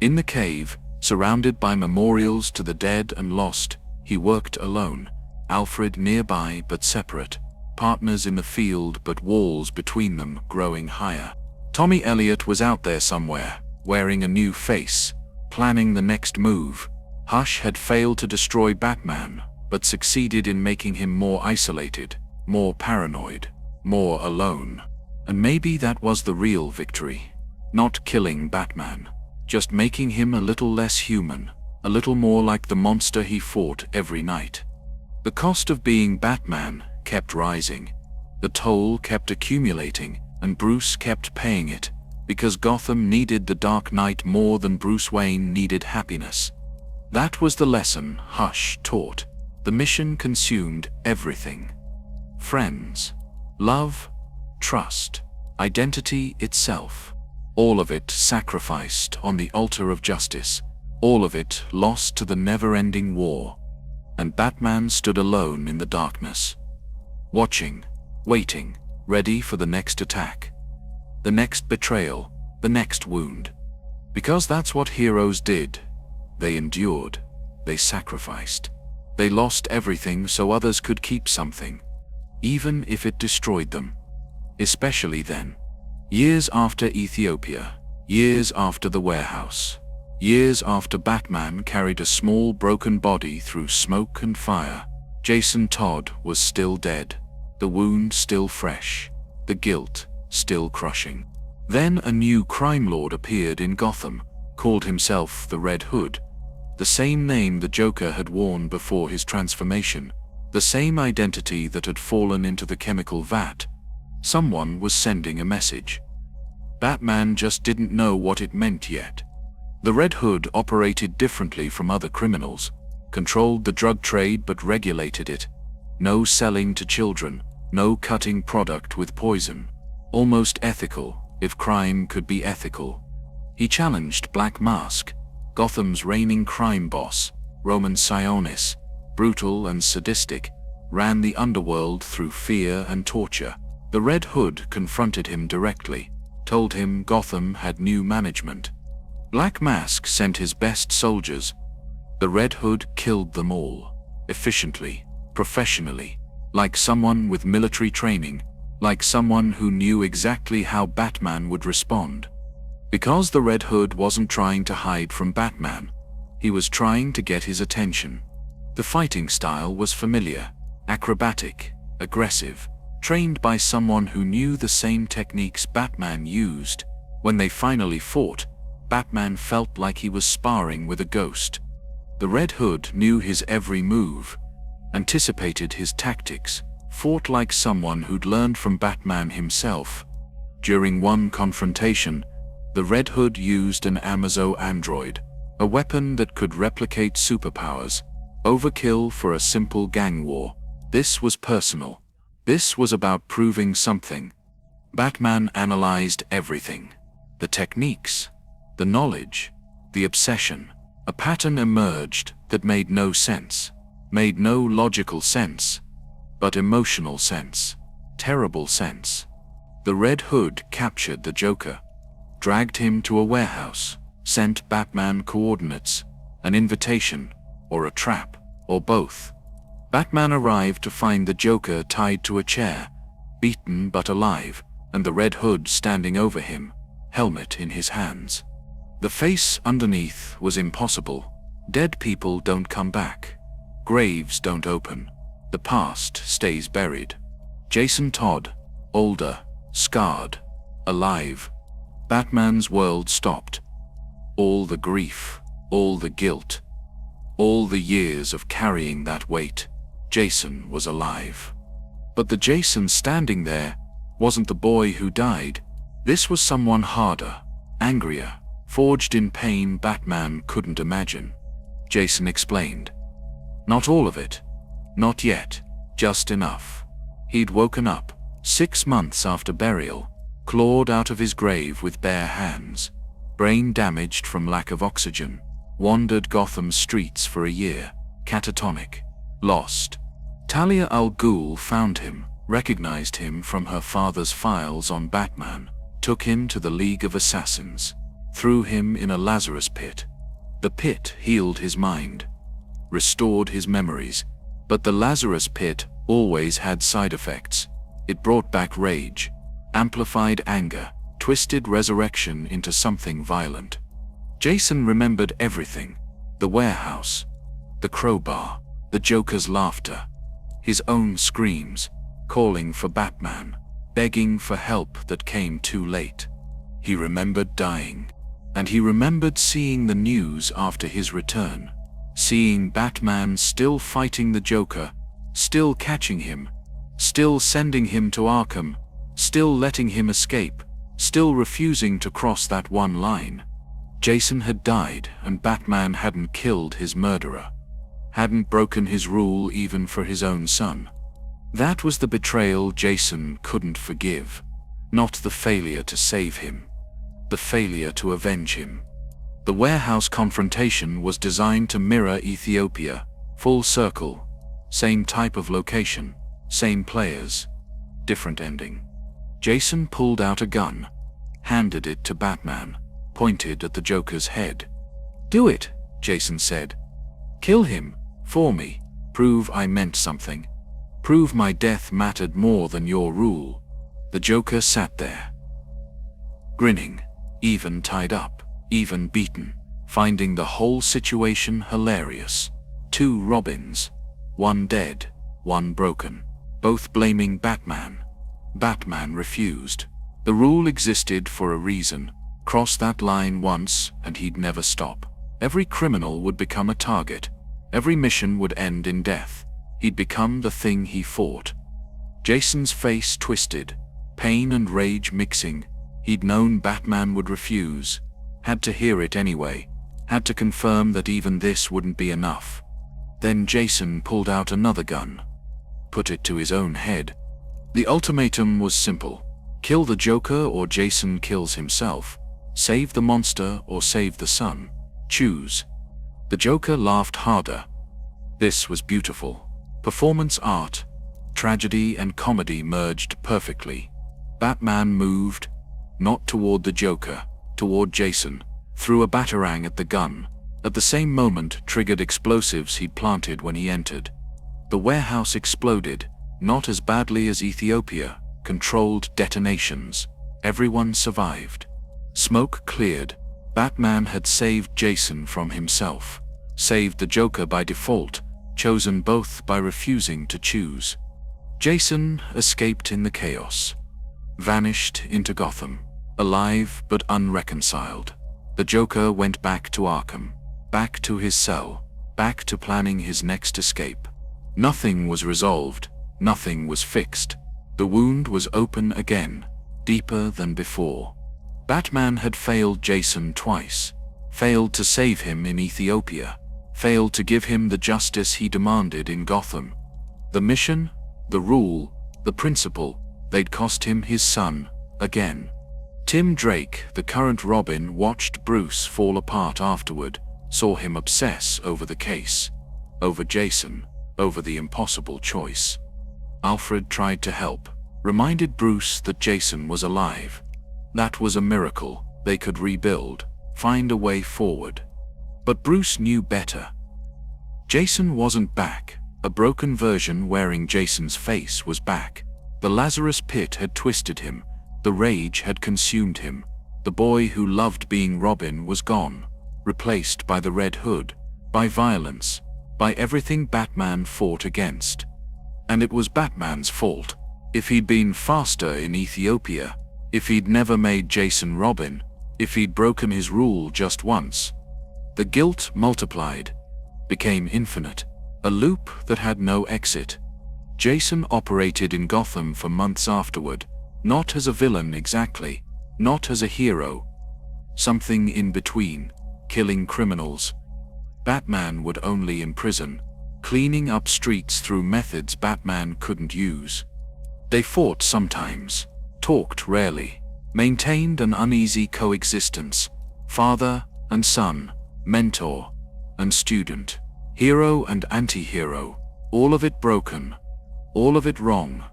In the cave, surrounded by memorials to the dead and lost, he worked alone. Alfred nearby but separate, partners in the field but walls between them growing higher. Tommy Elliott was out there somewhere, wearing a new face, planning the next move. Hush had failed to destroy Batman, but succeeded in making him more isolated, more paranoid, more alone. And maybe that was the real victory. Not killing Batman, just making him a little less human, a little more like the monster he fought every night. The cost of being Batman kept rising. The toll kept accumulating, and Bruce kept paying it, because Gotham needed the Dark Knight more than Bruce Wayne needed happiness. That was the lesson Hush taught. The mission consumed everything. Friends, love, trust, identity itself. All of it sacrificed on the altar of justice. All of it lost to the never-ending war. And Batman stood alone in the darkness, watching, waiting, ready for the next attack, the next betrayal, the next wound. Because that's what heroes did. They endured, they sacrificed. They lost everything so others could keep something, even if it destroyed them. Especially then. Years after Ethiopia, years after the warehouse, years after Batman carried a small broken body through smoke and fire, Jason Todd was still dead, the wound still fresh, the guilt still crushing. Then a new crime lord appeared in Gotham, called himself the Red Hood, the same name the Joker had worn before his transformation, the same identity that had fallen into the chemical vat. Someone was sending a message. Batman just didn't know what it meant yet. The Red Hood operated differently from other criminals, controlled the drug trade but regulated it. No selling to children, no cutting product with poison. Almost ethical, if crime could be ethical. He challenged Black Mask, Gotham's reigning crime boss. Roman Sionis, brutal and sadistic, ran the underworld through fear and torture. The Red Hood confronted him directly, told him Gotham had new management. Black Mask sent his best soldiers. The Red Hood killed them all, efficiently, professionally, like someone with military training, like someone who knew exactly how Batman would respond. Because the Red Hood wasn't trying to hide from Batman, he was trying to get his attention. The fighting style was familiar, acrobatic, aggressive, trained by someone who knew the same techniques Batman used. When they finally fought, Batman felt like he was sparring with a ghost. The Red Hood knew his every move, anticipated his tactics, fought like someone who'd learned from Batman himself. During one confrontation, the Red Hood used an Amazo android, a weapon that could replicate superpowers. Overkill for a simple gang war. This was personal. This was about proving something. Batman analyzed everything. The techniques, the knowledge, the obsession. A pattern emerged that made no sense, made no logical sense, but emotional sense, terrible sense. The Red Hood captured the Joker, dragged him to a warehouse, sent Batman coordinates, an invitation, or a trap, or both. Batman arrived to find the Joker tied to a chair, beaten but alive, and the Red Hood standing over him, helmet in his hands. The face underneath was impossible. Dead people don't come back. Graves don't open. The past stays buried. Jason Todd, older, scarred, alive. Batman's world stopped. All the grief, all the guilt, all the years of carrying that weight. Jason was alive. But the Jason standing there wasn't the boy who died. This was someone harder, angrier, forged in pain Batman couldn't imagine. Jason explained. Not all of it. Not yet. Just enough. He'd woken up, 6 months after burial, clawed out of his grave with bare hands, brain damaged from lack of oxygen, wandered Gotham's streets for a year, catatonic, lost. Talia al Ghul found him, recognized him from her father's files on Batman, took him to the League of Assassins, threw him in a Lazarus Pit. The pit healed his mind, restored his memories, but the Lazarus Pit always had side effects. It brought back rage, amplified anger, twisted resurrection into something violent. Jason remembered everything. The warehouse, the crowbar, the Joker's laughter, his own screams, calling for Batman, begging for help that came too late. He remembered dying. And he remembered seeing the news after his return, seeing Batman still fighting the Joker, still catching him, still sending him to Arkham, still letting him escape, still refusing to cross that one line. Jason had died, and Batman hadn't killed his murderer, hadn't broken his rule even for his own son. That was the betrayal Jason couldn't forgive, not the failure to save him, the failure to avenge him. The warehouse confrontation was designed to mirror Ethiopia, full circle, same type of location, same players, different ending. Jason pulled out a gun, handed it to Batman, pointed at the Joker's head. "Do it," Jason said. "Kill him, for me. Prove I meant something. Prove my death mattered more than your rule." The Joker sat there, grinning, even tied up, even beaten, finding the whole situation hilarious. Two Robins, one dead, one broken, both blaming Batman. Batman refused. The rule existed for a reason. Cross that line once and he'd never stop. Every criminal would become a target. Every mission would end in death. He'd become the thing he fought. Jason's face twisted, pain and rage mixing. He'd known Batman would refuse, had to hear it anyway, had to confirm that even this wouldn't be enough. Then Jason pulled out another gun, put it to his own head. The ultimatum was simple: kill the Joker or Jason kills himself. Save the monster or save the son. Choose. The Joker laughed harder. This was beautiful. Performance art. Tragedy and comedy merged perfectly. Batman moved, not toward the Joker, toward Jason, threw a batarang at the gun. At the same moment, triggered explosives he'd planted when he entered. The warehouse exploded, not as badly as Ethiopia, controlled detonations. Everyone survived. Smoke cleared. Batman had saved Jason from himself, saved the Joker by default, chosen both by refusing to choose. Jason escaped in the chaos, vanished into Gotham, alive but unreconciled. The Joker went back to Arkham, back to his cell, back to planning his next escape. Nothing was resolved, nothing was fixed. The wound was open again, deeper than before. Batman had failed Jason twice, failed to save him in Ethiopia, failed to give him the justice he demanded in Gotham. The mission, the rule, the principle, they'd cost him his son, again. Tim Drake, the current Robin, watched Bruce fall apart afterward, saw him obsess over the case, over Jason, over the impossible choice. Alfred tried to help, reminded Bruce that Jason was alive. That was a miracle. They could rebuild, find a way forward. But Bruce knew better. Jason wasn't back. A broken version wearing Jason's face was back. The Lazarus Pit had twisted him. The rage had consumed him. The boy who loved being Robin was gone, replaced by the Red Hood, by violence, by everything Batman fought against. And it was Batman's fault. If he'd been faster in Ethiopia, if he'd never made Jason Robin, if he'd broken his rule just once, the guilt multiplied, became infinite, a loop that had no exit. Jason operated in Gotham for months afterward, not as a villain exactly, not as a hero, something in between, killing criminals. Batman would only imprison, cleaning up streets through methods Batman couldn't use. They fought sometimes, talked rarely, maintained an uneasy coexistence, father and son, mentor and student, hero and anti-hero, all of it broken, all of it wrong.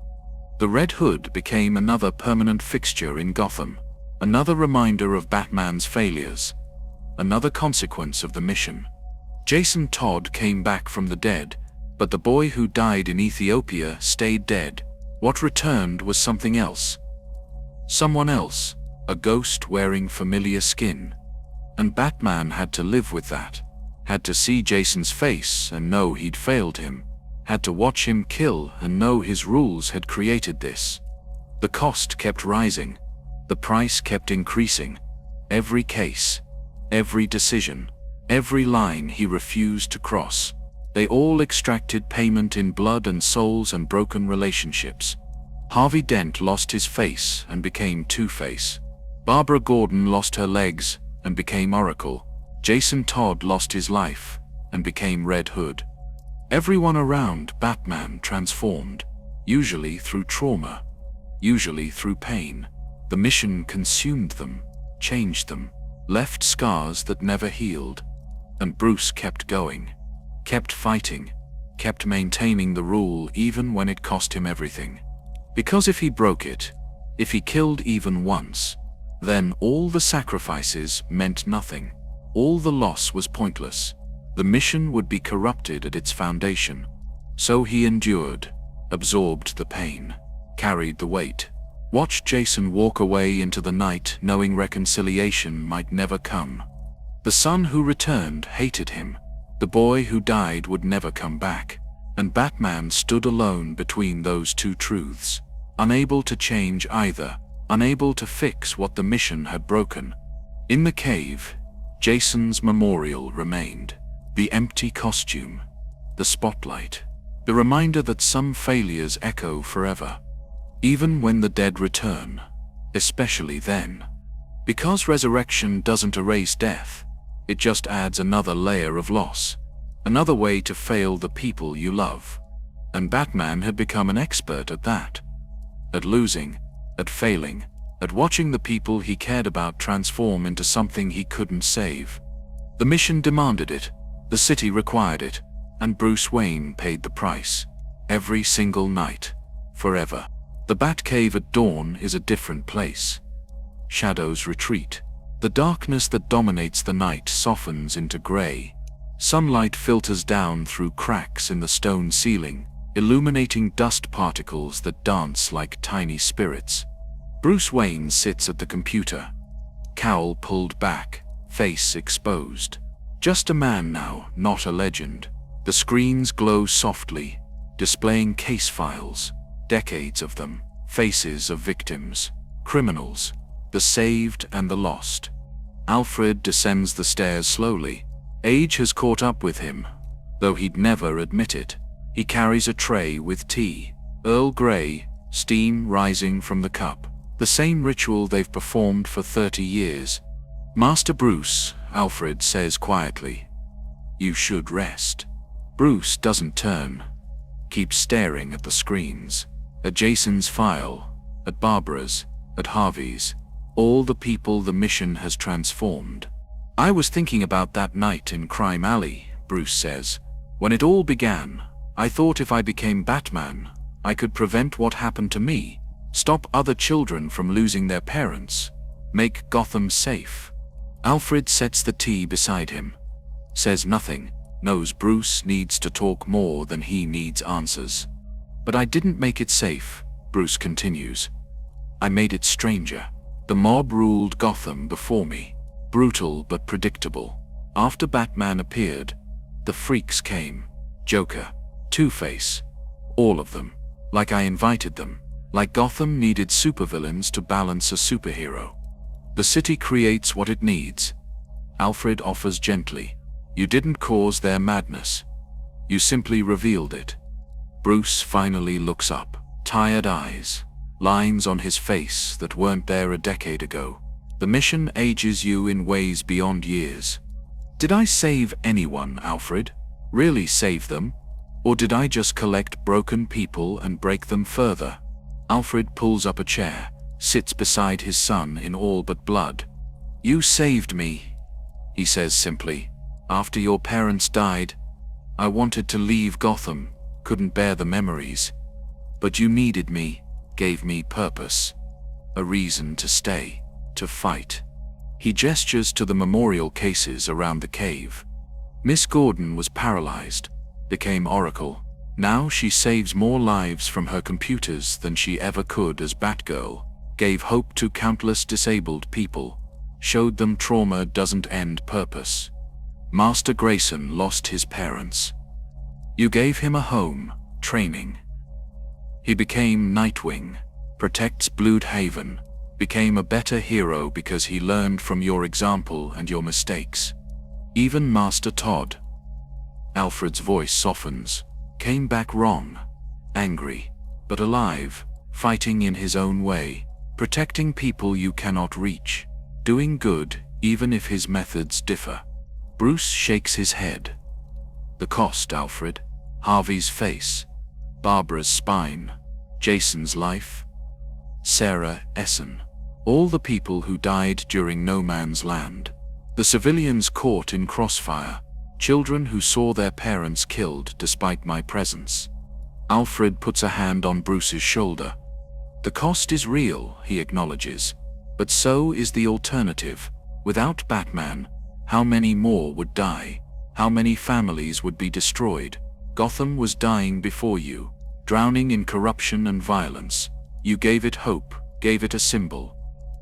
The Red Hood became another permanent fixture in Gotham, another reminder of Batman's failures, another consequence of the mission. Jason Todd came back from the dead, but the boy who died in Ethiopia stayed dead. What returned was something else. Someone else, a ghost wearing familiar skin. And Batman had to live with that, had to see Jason's face and know he'd failed him, had to watch him kill and know his rules had created this. The cost kept rising, the price kept increasing. Every case, every decision, every line he refused to cross, they all extracted payment in blood and souls and broken relationships. Harvey Dent lost his face and became Two-Face. Barbara Gordon lost her legs and became Oracle. Jason Todd lost his life and became Red Hood. Everyone around Batman transformed, usually through trauma, usually through pain. The mission consumed them, changed them, left scars that never healed. And Bruce kept going, kept fighting, kept maintaining the rule even when it cost him everything. Because if he broke it, if he killed even once, then all the sacrifices meant nothing. All the loss was pointless. The mission would be corrupted at its foundation. So he endured, absorbed the pain, carried the weight, watched Jason walk away into the night knowing reconciliation might never come. The son who returned hated him. The boy who died would never come back. And Batman stood alone between those two truths, unable to change either, unable to fix what the mission had broken. In the cave, Jason's memorial remained. The empty costume, the spotlight, the reminder that some failures echo forever, even when the dead return, especially then. Because resurrection doesn't erase death, it just adds another layer of loss, another way to fail the people you love. And Batman had become an expert at that. At losing, at failing, at watching the people he cared about transform into something he couldn't save. The mission demanded it. The city required it, and Bruce Wayne paid the price. Every single night. Forever. The Batcave at dawn is a different place. Shadows retreat. The darkness that dominates the night softens into gray. Sunlight filters down through cracks in the stone ceiling, illuminating dust particles that dance like tiny spirits. Bruce Wayne sits at the computer. Cowl pulled back, face exposed. Just a man now, not a legend. The screens glow softly, displaying case files, decades of them, faces of victims, criminals, the saved and the lost. Alfred descends the stairs slowly. Age has caught up with him, though he'd never admit it. He carries a tray with tea, Earl Grey, steam rising from the cup. The same ritual they've performed for 30 years. Master Bruce, Alfred says quietly, "You should rest." Bruce doesn't turn, keeps staring at the screens, at Jason's file, at Barbara's, at Harvey's, all the people the mission has transformed. "I was thinking about that night in Crime Alley," Bruce says. "When it all began, I thought if I became Batman, I could prevent what happened to me, stop other children from losing their parents, make Gotham safe." Alfred sets the tea beside him, says nothing, knows Bruce needs to talk more than he needs answers. "But I didn't make it safe," Bruce continues. "I made it stranger. The mob ruled Gotham before me, brutal but predictable. After Batman appeared, the freaks came. Joker, Two-Face, all of them. Like I invited them. Like Gotham needed supervillains to balance a superhero. The city creates what it needs." Alfred offers gently. "You didn't cause their madness. You simply revealed it." Bruce finally looks up, tired eyes, lines on his face that weren't there a decade ago. "The mission ages you in ways beyond years." "Did I save anyone, Alfred? Really save them? Or did I just collect broken people and break them further?" Alfred pulls up a chair, sits beside his son in all but blood. "You saved me," he says simply. "After your parents died, I wanted to leave Gotham, couldn't bear the memories. But you needed me, gave me purpose. A reason to stay, to fight." He gestures to the memorial cases around the cave. Miss Gordon was paralyzed, became Oracle. Now she saves more lives from her computers than she ever could as Batgirl, gave hope to countless disabled people, showed them trauma doesn't end purpose. Master Grayson lost his parents. You gave him a home, training. He became Nightwing, protects Bloodhaven, became a better hero because he learned from your example and your mistakes. Even Master Todd. Alfred's voice softens. Came back wrong, angry, but alive, fighting in his own way, protecting people you cannot reach, doing good even if his methods differ. Bruce shakes his head. The cost, Alfred. Harvey's face. Barbara's spine. Jason's life. Sarah Essen. All the people who died during No Man's Land. The civilians caught in crossfire. Children who saw their parents killed despite my presence. Alfred puts a hand on Bruce's shoulder. The cost is real, he acknowledges. But so is the alternative. Without Batman, how many more would die? How many families would be destroyed? Gotham was dying before you, drowning in corruption and violence. You gave it hope, gave it a symbol.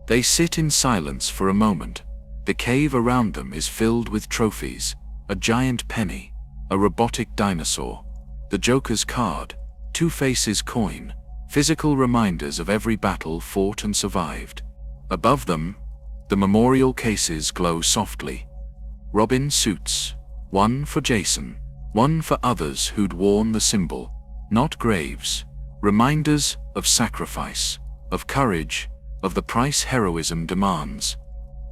They sit in silence for a moment. The cave around them is filled with trophies. A giant penny, a robotic dinosaur, the Joker's card, Two-Face's coin, physical reminders of every battle fought and survived. Above them, the memorial cases glow softly. Robin suits, one for Jason, one for others who'd worn the symbol. Not graves, reminders of sacrifice, of courage, of the price heroism demands.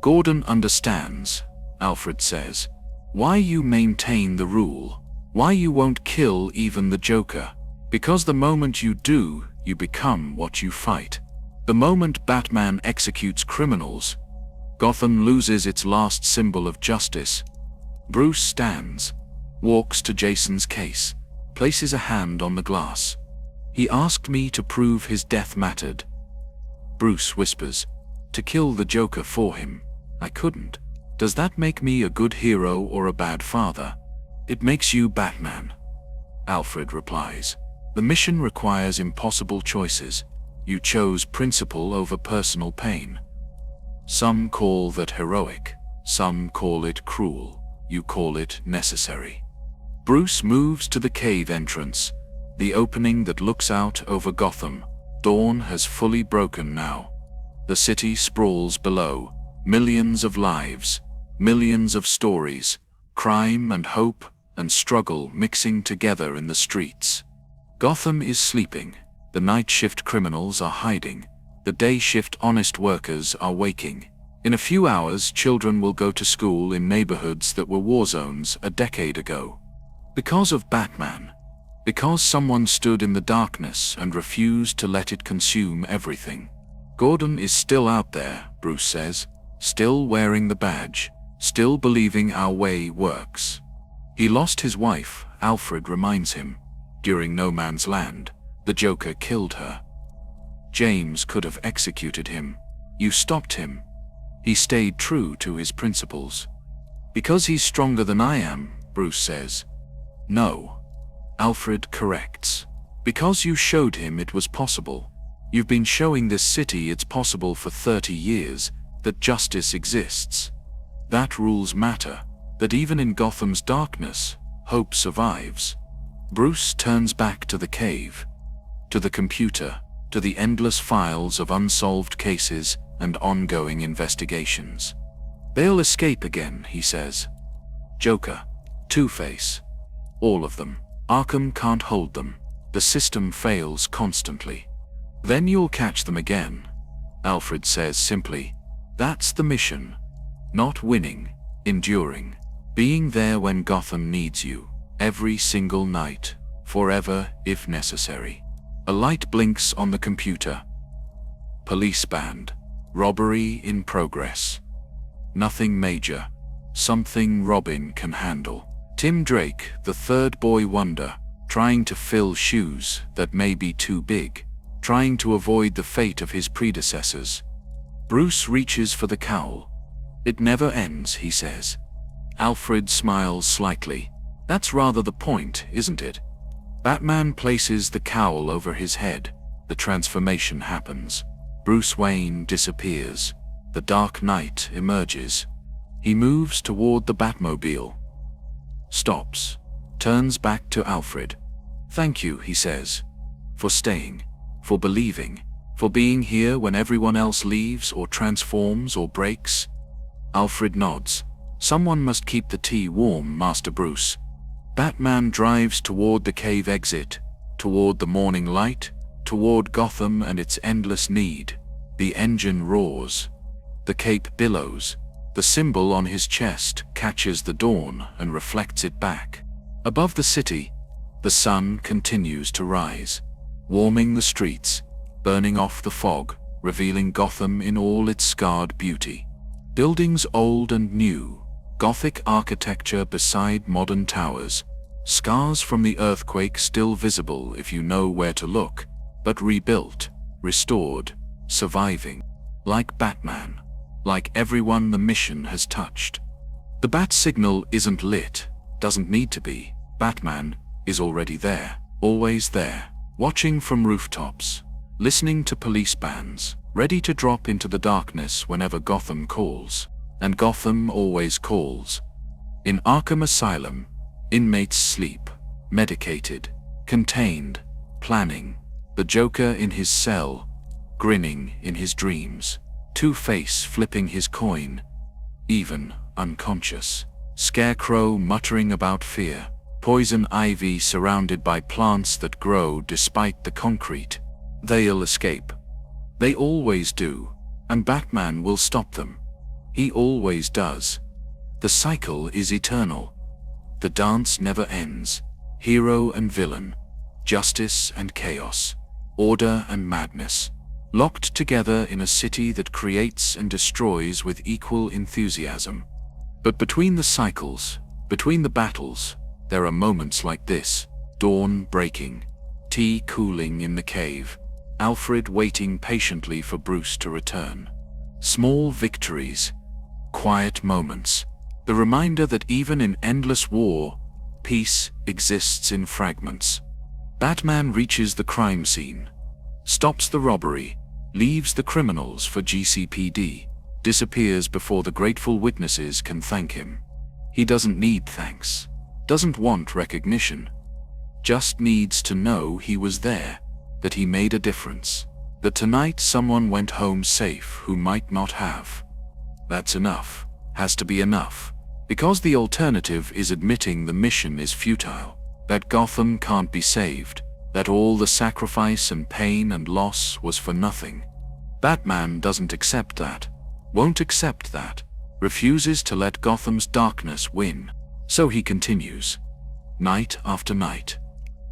Gordon understands, Alfred says. Why you maintain the rule, why you won't kill even the Joker. Because the moment you do, you become what you fight. The moment Batman executes criminals, Gotham loses its last symbol of justice. Bruce stands, walks to Jason's case, places a hand on the glass. He asked me to prove his death mattered. Bruce whispers, to kill the Joker for him. I couldn't. Does that make me a good hero or a bad father? It makes you Batman. Alfred replies. The mission requires impossible choices. You chose principle over personal pain. Some call that heroic, some call it cruel, you call it necessary. Bruce moves to the cave entrance, the opening that looks out over Gotham. Dawn has fully broken now. The city sprawls below, millions of lives, millions of stories, crime and hope and struggle mixing together in the streets. Gotham is sleeping, the night shift criminals are hiding, the day shift honest workers are waking. In a few hours, children will go to school in neighborhoods that were war zones a decade ago. Because of Batman. Because someone stood in the darkness and refused to let it consume everything. Gordon is still out there, Bruce says, still wearing the badge, still believing our way works. He lost his wife, Alfred reminds him. During No Man's Land, the Joker killed her. James could have executed him. You stopped him. He stayed true to his principles. Because he's stronger than I am, Bruce says. No. Alfred corrects. Because you showed him it was possible. You've been showing this city it's possible for 30 years, that justice exists. That rules matter, that even in Gotham's darkness, hope survives. Bruce turns back to the cave, to the computer, to the endless files of unsolved cases and ongoing investigations. They'll escape again, he says. Joker, Two-Face, all of them. Arkham can't hold them. The system fails constantly. Then you'll catch them again, Alfred says simply. That's the mission. Not winning, enduring, being there when Gotham needs you, every single night, forever if necessary. A light blinks on the computer. Police band. Robbery in progress. Nothing major. Something Robin can handle. Tim Drake, the third boy wonder, trying to fill shoes that may be too big, trying to avoid the fate of his predecessors. Bruce reaches for the cowl. It never ends, he says. Alfred smiles slightly. That's rather the point, isn't it? Batman places the cowl over his head. The transformation happens. Bruce Wayne disappears. The Dark Knight emerges. He moves toward the Batmobile. Stops. Turns back to Alfred. Thank you, he says. For staying. For believing. For being here when everyone else leaves or transforms or breaks. Alfred nods. Someone must keep the tea warm, Master Bruce. Batman drives toward the cave exit, toward the morning light, toward Gotham and its endless need. The engine roars. The cape billows. The symbol on his chest catches the dawn and reflects it back. Above the city, the sun continues to rise, warming the streets, burning off the fog, revealing Gotham in all its scarred beauty. Buildings old and new, Gothic architecture beside modern towers, scars from the earthquake still visible if you know where to look, but rebuilt, restored, surviving. Like Batman, like everyone the mission has touched. The bat signal isn't lit, doesn't need to be. Batman is already there, always there, watching from rooftops, listening to police bands, ready to drop into the darkness whenever Gotham calls. And Gotham always calls. In Arkham Asylum, inmates sleep, medicated, contained, planning. The Joker in his cell, grinning in his dreams. Two-Face flipping his coin, even unconscious. Scarecrow muttering about fear. Poison ivy surrounded by plants that grow despite the concrete. They'll escape. They always do. And Batman will stop them. He always does. The cycle is eternal. The dance never ends. Hero and villain. Justice and chaos. Order and madness. Locked together in a city that creates and destroys with equal enthusiasm. But between the cycles, between the battles, there are moments like this. Dawn breaking. Tea cooling in the cave. Alfred waiting patiently for Bruce to return. Small victories. Quiet moments. The reminder that even in endless war, peace exists in fragments. Batman reaches the crime scene. Stops the robbery. Leaves the criminals for GCPD. Disappears before the grateful witnesses can thank him. He doesn't need thanks. Doesn't want recognition. Just needs to know he was there. That he made a difference. That tonight someone went home safe who might not have. That's enough. Has to be enough. Because the alternative is admitting the mission is futile. That Gotham can't be saved. That all the sacrifice and pain and loss was for nothing. Batman doesn't accept that. Won't accept that. Refuses to let Gotham's darkness win. So he continues. Night after night.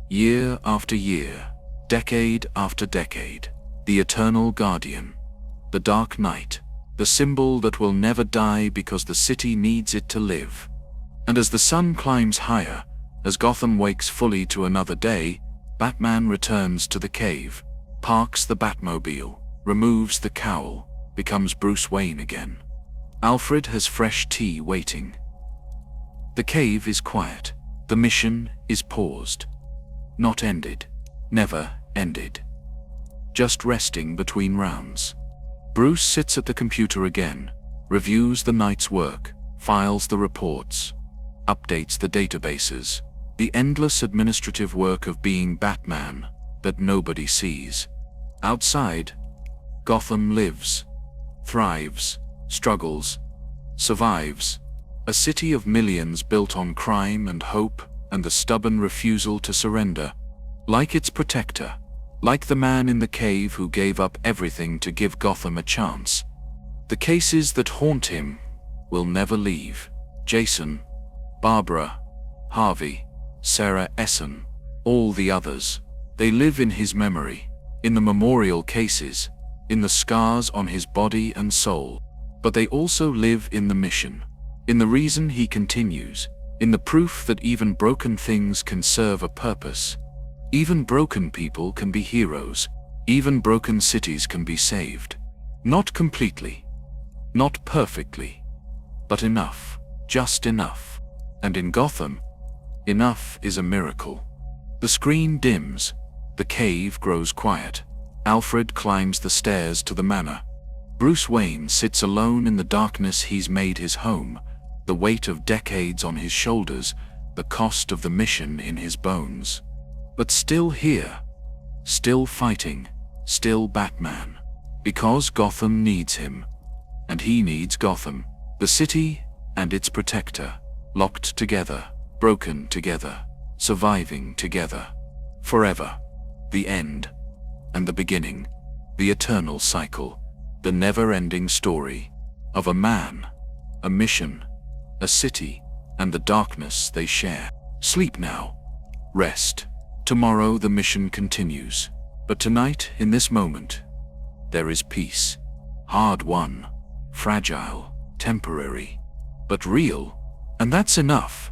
Year after year. Decade after decade. The eternal guardian. The Dark Knight. The symbol that will never die because the city needs it to live. And as the sun climbs higher, as Gotham wakes fully to another day, Batman returns to the cave, parks the Batmobile, removes the cowl, becomes Bruce Wayne again. Alfred has fresh tea waiting. The cave is quiet. The mission is paused. Not ended. Never ended. Just resting between rounds. Bruce sits at the computer again, reviews the night's work, files the reports, updates the databases. The endless administrative work of being Batman that nobody sees. Outside, Gotham lives, thrives, struggles, survives. A city of millions built on crime and hope and the stubborn refusal to surrender. Like its protector, like the man in the cave who gave up everything to give Gotham a chance. The cases that haunt him will never leave. Jason, Barbara, Harvey, Sarah Essen, all the others. They live in his memory, in the memorial cases, in the scars on his body and soul. But they also live in the mission, in the reason he continues, in the proof that even broken things can serve a purpose. Even broken people can be heroes. Even broken cities can be saved. Not completely. Not perfectly. But enough. Just enough. And in Gotham, enough is a miracle. The screen dims. The cave grows quiet. Alfred climbs the stairs to the manor. Bruce Wayne sits alone in the darkness he's made his home, the weight of decades on his shoulders, the cost of the mission in his bones. But still here, still fighting, still Batman. Because Gotham needs him. And he needs Gotham, the city and its protector, locked together, broken together, surviving together. Forever. The end. and the beginning, the eternal cycle, the never-ending story of a man, a mission, a city, and the darkness they share. Sleep now. Rest. Tomorrow the mission continues. But tonight, in this moment, there is peace. Hard-won, fragile, temporary, but real, and that's enough.